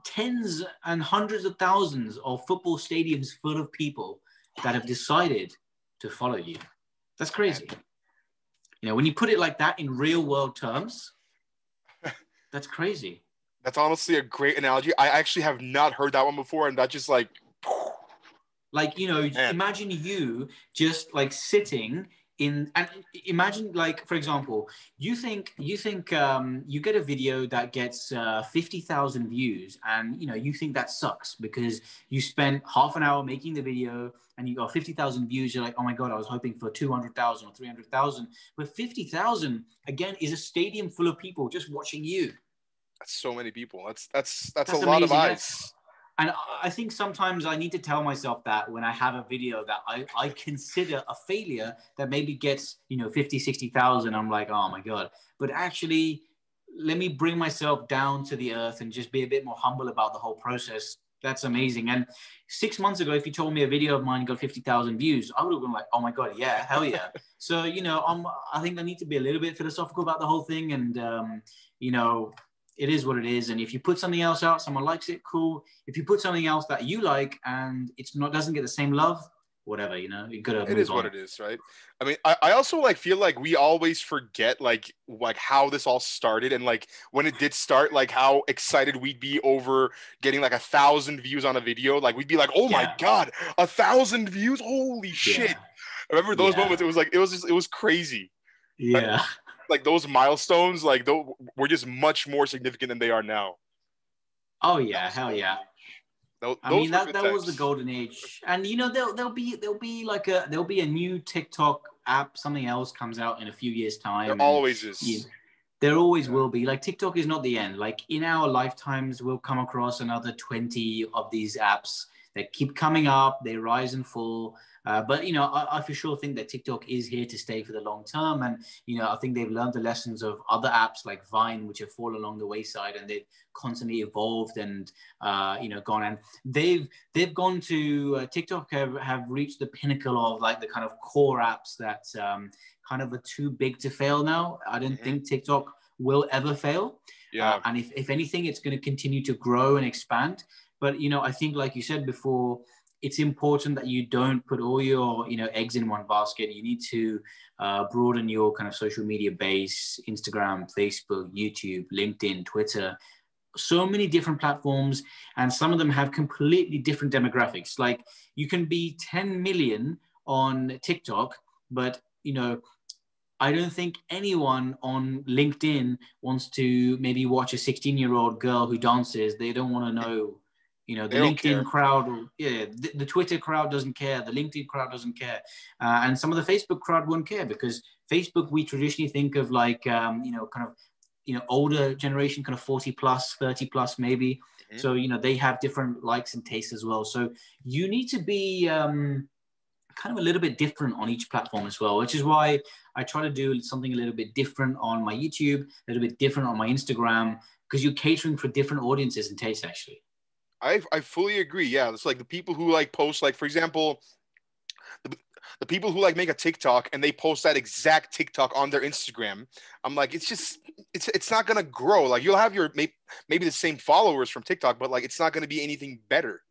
tens and hundreds of thousands of football stadiums full of people that have decided to follow you. That's crazy. When you put it like that in real world terms, that's crazy. That's honestly a great analogy. I actually have not heard that one before, and that's just like, imagine you just like sitting in, and imagine like, for example, you think you get a video that gets 50,000 views, and you think that sucks because you spent half an hour making the video and you got 50,000 views. You're like, oh my god, I was hoping for 200,000 or 300,000, but 50,000 again is a stadium full of people just watching you. That's so many people. That's a lot of eyes. And I think sometimes I need to tell myself that when I have a video that I consider a failure that maybe gets, 50, 60,000, I'm like, oh my God. But actually, let me bring myself down to the earth and just be a bit more humble about the whole process. That's amazing. And 6 months ago, if you told me a video of mine got 50,000 views, I would have been like, oh my God, yeah, hell yeah. So, I think I need to be a little bit philosophical about the whole thing. And, it is what it is. And if you put something else out, someone likes it, cool. If you put something else that you like and doesn't get the same love, whatever, you gotta It move is what on. it is, right? I mean, I also like feel like we always forget like how this all started, and like when it did start, like how excited we'd be over getting like 1,000 views on a video. Like we'd be like, oh my Yeah. God, 1,000 views, holy shit. Yeah. I remember those Yeah. moments. It was crazy. Like, Yeah. like those milestones, like those were just much more significant than they are now. Oh That yeah, was hell golden yeah. age. I Those mean were that good that was the times. golden age, and there'll be a new TikTok app. Something else comes out in a few years' There time, and always yeah, is. there always Yeah. will be. Like TikTok is not the end. Like in our lifetimes, we'll come across another 20 of these apps that keep coming up. They rise and fall. But I for sure think that TikTok is here to stay for the long term. And I think they've learned the lessons of other apps like Vine, which have fallen along the wayside, and they've constantly evolved and gone. And they've gone to TikTok have reached the pinnacle of like the kind of core apps that kind of are too big to fail now. I don't Hmm. think TikTok will ever fail. Yeah. And if anything, it's going to continue to grow and expand. But, I think, like you said before, it's important that you don't put all your, eggs in one basket. You need to broaden your kind of social media base: Instagram, Facebook, YouTube, LinkedIn, Twitter. So many different platforms, and some of them have completely different demographics. Like you can be 10 million on TikTok, but I don't think anyone on LinkedIn wants to maybe watch a 16-year-old girl who dances. They don't want to know, the They don't LinkedIn care. crowd, yeah, the Twitter crowd doesn't care. The LinkedIn crowd doesn't care. And some of the Facebook crowd won't care, because Facebook, we traditionally think of like, kind of, older generation, kind of 40 plus, 30 plus, maybe. Hmm. So, they have different likes and tastes as well. So you need to be, kind of a little bit different on each platform as well, which is why I try to do something a little bit different on my YouTube, a little bit different on my Instagram, because you're catering for different audiences and tastes, actually. I fully agree. Yeah, it's like the people who like post, like for example, the, the people who like make a TikTok and they post that exact TikTok on their Instagram. I'm like, it's not gonna grow. Like you'll have your maybe the same followers from TikTok, but like it's not gonna be anything better.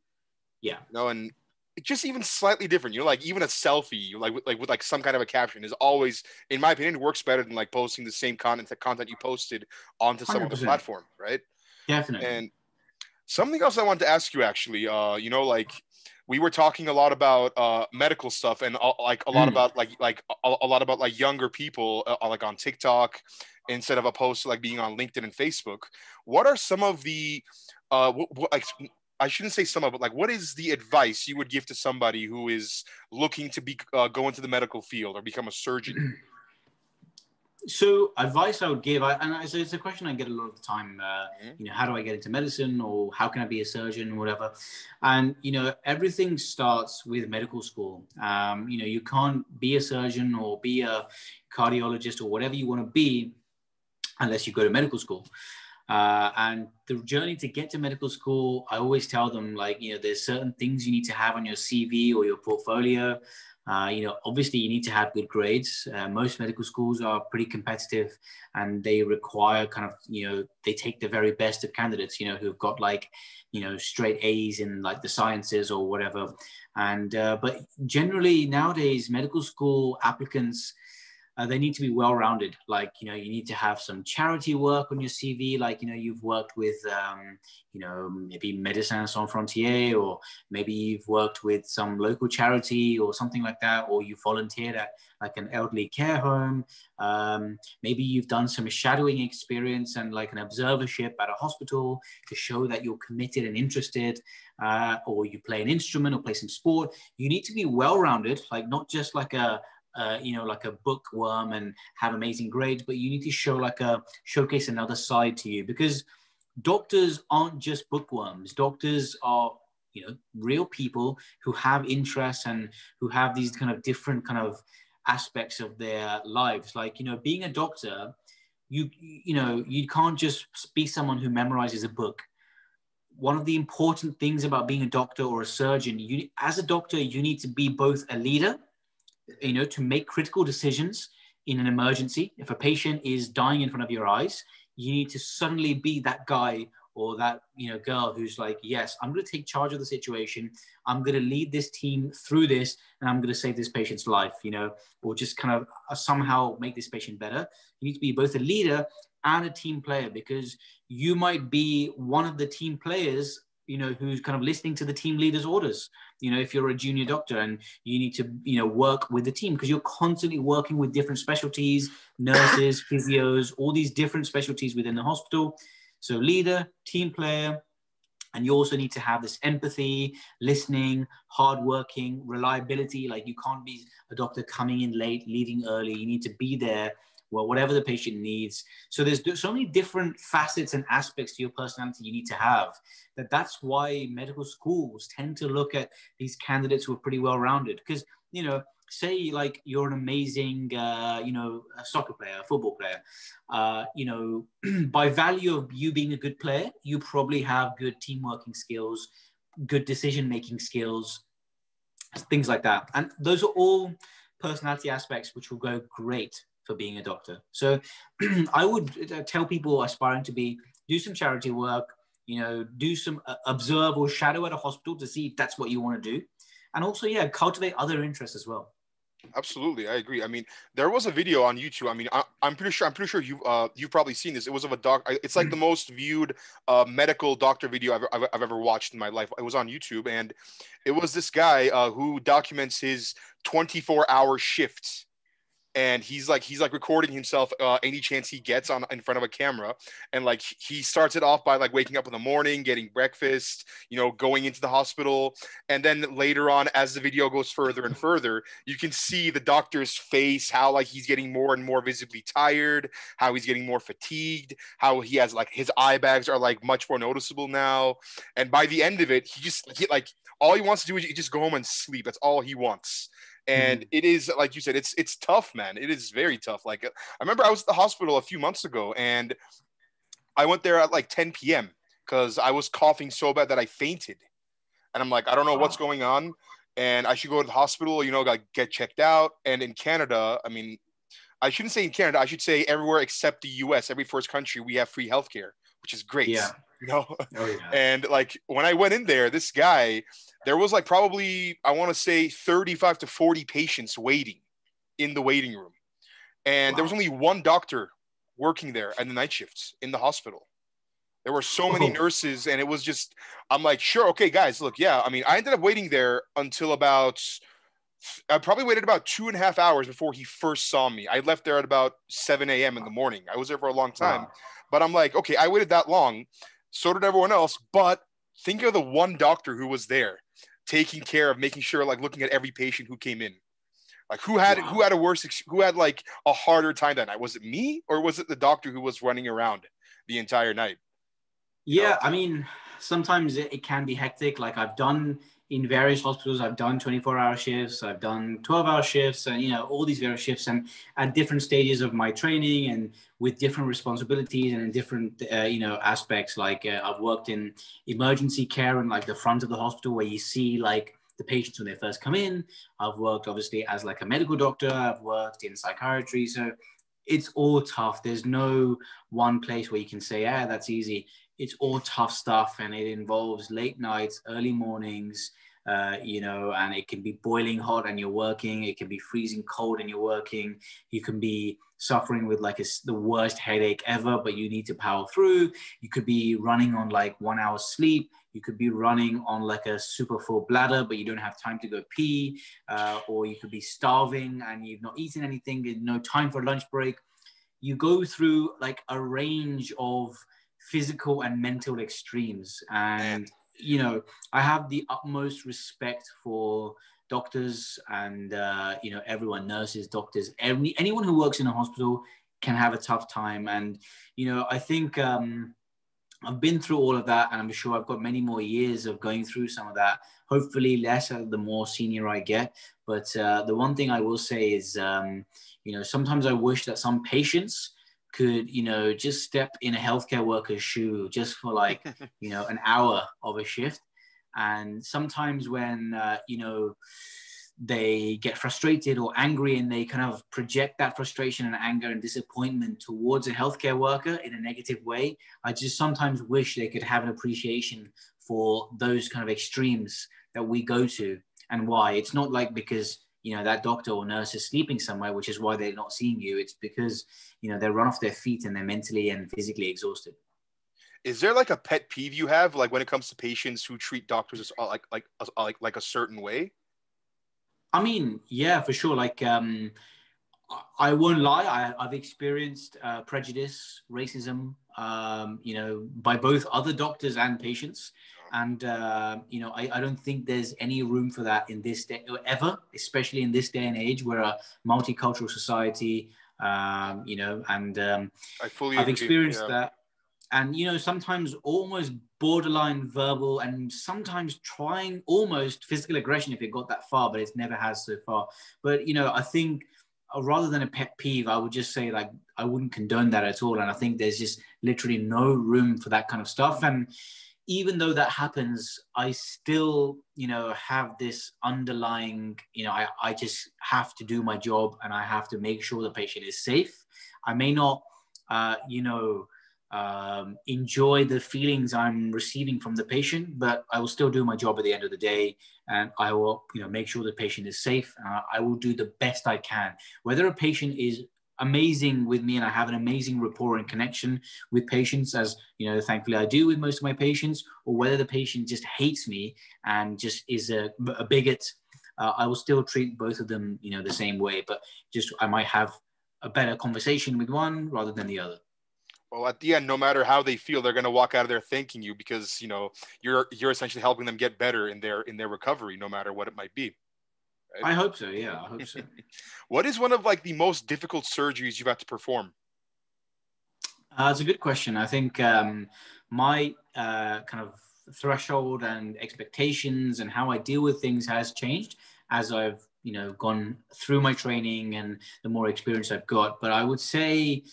Yeah. And it's just even slightly different. Like even a selfie, with like some kind of a caption is always, in my opinion, works better than like posting the same content you posted onto some other 100%. platform, right? Definitely. And something else I wanted to ask you actually, like we were talking a lot about medical stuff and like a lot Mm. about a lot about like younger people like on TikTok instead of opposed to like being on LinkedIn and Facebook. What are some of the like I shouldn't say some of, but like what is the advice you would give to somebody who is looking to be go into the medical field or become a surgeon? So advice I would give, it's a question I get a lot of the time. Hmm. How do I get into medicine, or how can I be a surgeon, or whatever? And everything starts with medical school. You can't be a surgeon or be a cardiologist or whatever you want to be unless you go to medical school. And the journey to get to medical school, I always tell them, like, there's certain things you need to have on your CV or your portfolio. Obviously you need to have good grades. Most medical schools are pretty competitive, and they require kind of, they take the very best of candidates, who've got like, straight A's in like the sciences or whatever. And, but generally nowadays, medical school applicants, they need to be well-rounded. Like, you need to have some charity work on your CV. Like, you've worked with, maybe Médecins Sans Frontières, or maybe you've worked with some local charity or something like that, or you volunteered at like an elderly care home. Maybe you've done some shadowing experience and like an observership at a hospital to show that you're committed and interested, or you play an instrument or play some sport. You need to be well-rounded, like not just like like a bookworm and have amazing grades, but you need to showcase another side to you, because doctors aren't just bookworms. Doctors are, real people who have interests and who have these kind of different kind of aspects of their lives. Like, being a doctor, you can't just be someone who memorizes a book. One of the important things about being a doctor or a surgeon, as a doctor, you need to be both a leader, to make critical decisions in an emergency. If a patient is dying in front of your eyes, you need to suddenly be that guy or that girl who's like, yes, I'm going to take charge of the situation. I'm going to lead this team through this, and I'm going to save this patient's life, or just kind of somehow make this patient better. You need to be both a leader and a team player, because you might be one of the team players, who's kind of listening to the team leader's orders. If you're a junior doctor and you need to, work with the team, because you're constantly working with different specialties, nurses, physios, all these different specialties within the hospital. So leader, team player, and you also need to have this empathy, listening, hardworking, reliability. Like, you can't be a doctor coming in late, leaving early. You need to be there, well, whatever the patient needs. So there's so many different facets and aspects to your personality you need to have, that's why medical schools tend to look at these candidates who are pretty well-rounded. Because, say like you're an amazing, a soccer player, a football player, by value of you being a good player, you probably have good team working skills, good decision-making skills, things like that. And those are all personality aspects which will go great for being a doctor. So I would tell people aspiring to do some charity work, do some observe or shadow at a hospital to see if that's what you want to do. And also, cultivate other interests as well. Absolutely, I agree. I mean, there was a video on YouTube. I mean, I'm pretty sure you've probably seen this. It was of a it's like the most viewed medical doctor video I've ever watched in my life. It was on YouTube, and it was this guy who documents his 24-hour shifts. And he's like recording himself any chance he gets in front of a camera, and like he starts it off by like waking up in the morning, getting breakfast, going into the hospital, and then later on, as the video goes further and further, you can see the doctor's face, how like he's getting more and more visibly tired, how he's getting more fatigued, how he has like his eye bags are like much more noticeable now, and by the end of it, he like all he wants to do is just go home and sleep. That's all he wants. And it is, like you said, it's tough, man. It is very tough. Like, I remember I was at the hospital a few months ago, and I went there at like 10 p.m. because I was coughing so bad that I fainted. And I'm like, I don't know what's going on, and I should go to the hospital, like get checked out. And in Canada, I mean, I shouldn't say in Canada, I should say everywhere except the US, every first country, we have free healthcare, which is great. Yeah. Oh, yeah. And like when I went in there, this guy, there was like probably, I want to say 35 to 40 patients waiting in the waiting room. And there was only one doctor working there at the night shifts in the hospital. There were so many nurses, and it was just, I'm like, sure, okay, guys, look, yeah. I mean, I ended up waiting there until I probably waited about 2.5 hours before he first saw me. I left there at about 7 a.m. in the morning. I was there for a long time. But I'm like, okay, I waited that long. So did everyone else. But think of the one doctor who was there taking care of, making sure, like looking at every patient who came in. Like who had like a harder time that night? Was it me, or was it the doctor who was running around the entire night? Yeah, I mean, sometimes it can be hectic. Like I've done in various hospitals, I've done 24-hour shifts, I've done 12-hour shifts, and all these various shifts, and at different stages of my training and with different responsibilities and in different aspects. Like I've worked in emergency care and like the front of the hospital where you see like the patients when they first come in. I've worked obviously as like a medical doctor. I've worked in psychiatry. So it's all tough. There's no one place where you can say, that's easy. It's all tough stuff, and it involves late nights, early mornings, and it can be boiling hot and you're working. It can be freezing cold and you're working. You can be suffering with like the worst headache ever, but you need to power through. You could be running on like 1 hour sleep. You could be running on like a super full bladder, but you don't have time to go pee, or you could be starving and you've not eaten anything, no time for a lunch break. You go through like a range of physical and mental extremes. And, I have the utmost respect for doctors and, everyone, nurses, doctors, anyone who works in a hospital can have a tough time. And, I think I've been through all of that, and I'm sure I've got many more years of going through some of that, hopefully less the more senior I get. But the one thing I will say is, sometimes I wish that some patients could, just step in a healthcare worker's shoe just for like, an hour of a shift. And sometimes when, they get frustrated or angry and they kind of project that frustration and anger and disappointment towards a healthcare worker in a negative way, I just sometimes wish they could have an appreciation for those kind of extremes that we go to and why. It's not like because, that doctor or nurse is sleeping somewhere, which is why they're not seeing you. It's because, they're run off their feet and they're mentally and physically exhausted. Is there like a pet peeve you have, like when it comes to patients who treat doctors as like a certain way? I mean, yeah, for sure. Like, I won't lie. I've experienced prejudice, racism, by both other doctors and patients. And, I don't think there's any room for that in this day ever, especially in this day and age. We're a multicultural society, and I fully I've agree. experienced Yeah. that. And, sometimes almost borderline verbal and sometimes trying almost physical aggression if it got that far, but it never has so far. But, I think rather than a pet peeve, I would just say like, I wouldn't condone that at all. And I think there's just literally no room for that kind of stuff. And even though that happens, I still, have this underlying, I just have to do my job and I have to make sure the patient is safe. I may not, enjoy the feelings I'm receiving from the patient, but I will still do my job at the end of the day, and I will, make sure the patient is safe. I will do the best I can. Whether a patient is amazing with me and I have an amazing rapport and connection with patients, as thankfully I do with most of my patients, or whether the patient just hates me and just is a bigot, I will still treat both of them, the same way. But just I might have a better conversation with one rather than the other. Well, at the end, no matter how they feel, they're going to walk out of there thanking you because you're essentially helping them get better in their recovery, no matter what it might be. Right? I hope so. Yeah, I hope so. What is one of like the most difficult surgeries you've had to perform? It's a good question. I think my kind of threshold and expectations and how I deal with things has changed as I've gone through my training and the more experience I've got. But I would say,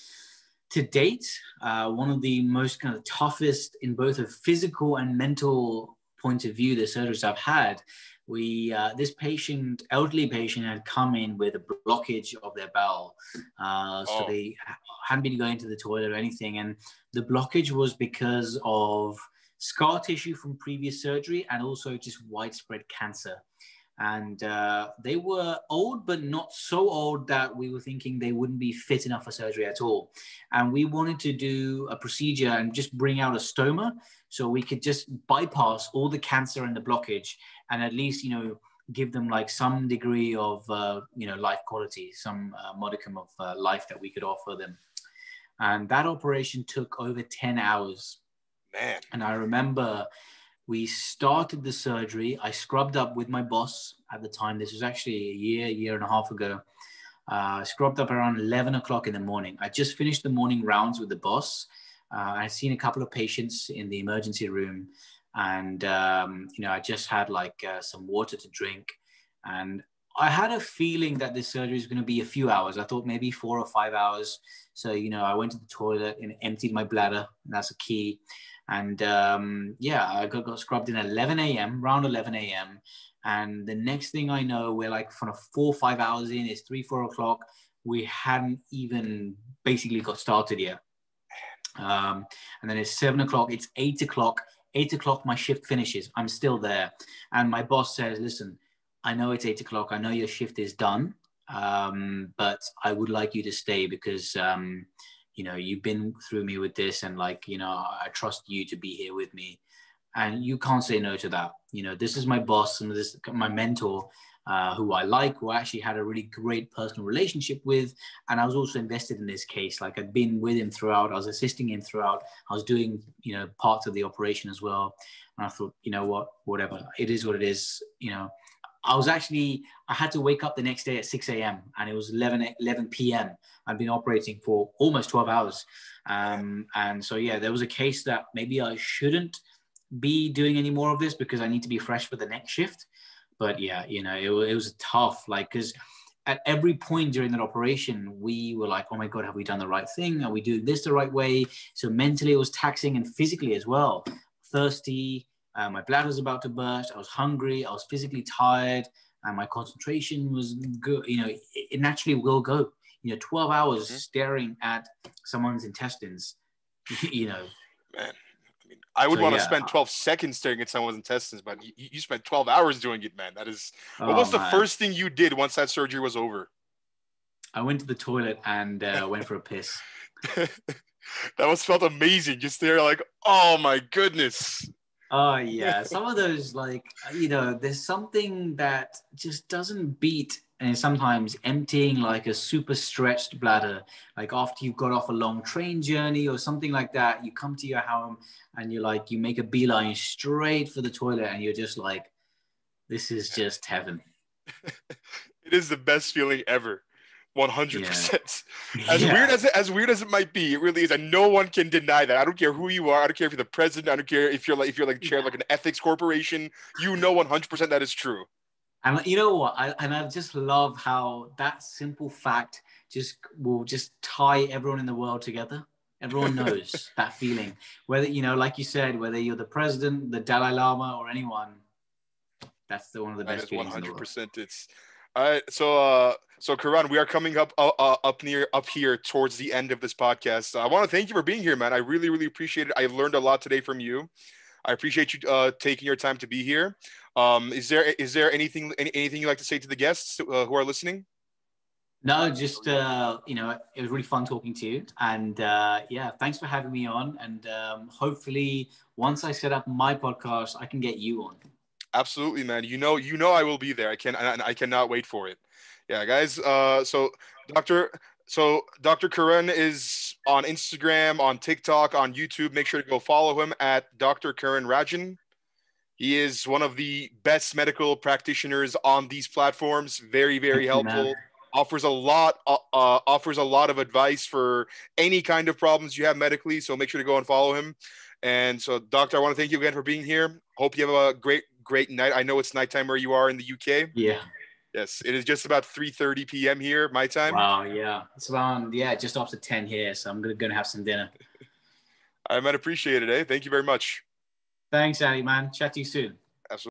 to date, one of the most kind of toughest in both a physical and mental point of view, the surgeries I've had, this elderly patient had come in with a blockage of their bowel. So they hadn't been going to the toilet or anything. And the blockage was because of scar tissue from previous surgery and also just widespread cancer. And they were old, but not so old that we were thinking they wouldn't be fit enough for surgery at all. And we wanted to do a procedure and just bring out a stoma so we could just bypass all the cancer and the blockage and at least, give them like some degree of, life quality, some modicum of life that we could offer them. And that operation took over 10 hours. Man. And I remember we started the surgery. I scrubbed up with my boss at the time. This was actually a year and a half ago. I scrubbed up around 11 o'clock in the morning. I just finished the morning rounds with the boss. I'd seen a couple of patients in the emergency room. And, I just had like some water to drink. And I had a feeling that this surgery is going to be a few hours. I thought maybe 4 or 5 hours. So, I went to the toilet and emptied my bladder. And that's a key. And I got scrubbed in at 11 a.m., around 11 a.m. And the next thing I know, we're like from 4 or 5 hours in, it's 3, 4 o'clock. We hadn't even basically got started yet. And then it's 7 o'clock, it's 8 o'clock. 8 o'clock, my shift finishes. I'm still there. And my boss says, listen, I know it's 8 o'clock. I know your shift is done, but I would like you to stay because you've been through me with this and I trust you to be here with me. And you can't say no to that. This is my boss and this is my mentor who I like, who I actually had a really great personal relationship with. And I was also invested in this case. Like I'd been with him throughout. I was assisting him throughout. I was doing, parts of the operation as well. And I thought, whatever, it is what it is. I had to wake up the next day at 6 a.m. and it was 11 p.m. I'd been operating for almost 12 hours. And so, there was a case that maybe I shouldn't be doing any more of this because I need to be fresh for the next shift. But it was tough, because at every point during that operation, we were like, oh my God, have we done the right thing? Are we doing this the right way? So mentally it was taxing, and physically as well. Thirsty, my bladder was about to burst. I was hungry. I was physically tired, and my concentration was good. It naturally will go. 12 hours Mhm. staring at someone's intestines, Man, I mean, I would So want to yeah. spend 12 seconds staring at someone's intestines, but you spent 12 hours doing it, man. That is, what Oh was the man. first thing you did once that surgery was over? I went to the toilet and went for a piss. That must felt amazing. Just there, like, oh my goodness. Oh yeah, some of those, like, there's something that just doesn't beat, and sometimes emptying like a super stretched bladder, like after you've got off a long train journey or something like that. You come to your home and you make a beeline straight for the toilet, and you're just like, this is just heaven. It is the best feeling ever. Yeah. 100%. Yeah. As weird as it might be, it really is, and no one can deny that. I don't care who you are. I don't care if you're the president. I don't care if you're like chair of like an ethics corporation. 100% that is true. And you know what? I just love how that simple fact just will just tie everyone in the world together. Everyone knows that feeling. Whether, like you said, whether you're the president, the Dalai Lama, or anyone, that's one of the That best is feelings in the world. 100%. It's all right. So Karan, we are coming up here towards the end of this podcast. I want to thank you for being here, man. I really really appreciate it. I learned a lot today from you. I appreciate you taking your time to be here. Is there anything you'd like to say to the guests who are listening? No, just, it was really fun talking to you. And yeah, thanks for having me on. And hopefully, once I set up my podcast, I can get you on. Absolutely, man. I will be there. I cannot wait for it. Yeah, guys. Doctor, Dr. Karan is on Instagram, on TikTok, on YouTube. Make sure to go follow him at Dr. Karan Rajan. He is one of the best medical practitioners on these platforms. Very, very Thank you, man. helpful. Offers a lot of advice for any kind of problems you have medically. So make sure to go and follow him. And so, Doctor, I want to thank you again for being here. Hope you have a great night. I know it's nighttime where you are in the UK. Yeah. Yes, it is just about 3:30 p.m. here, my time. Wow. Yeah. It's around, yeah, just after 10 here. So I'm going to have some dinner. I might appreciate it, eh? Thank you very much. Thanks, Ali, man. Chat to you soon. Absolutely.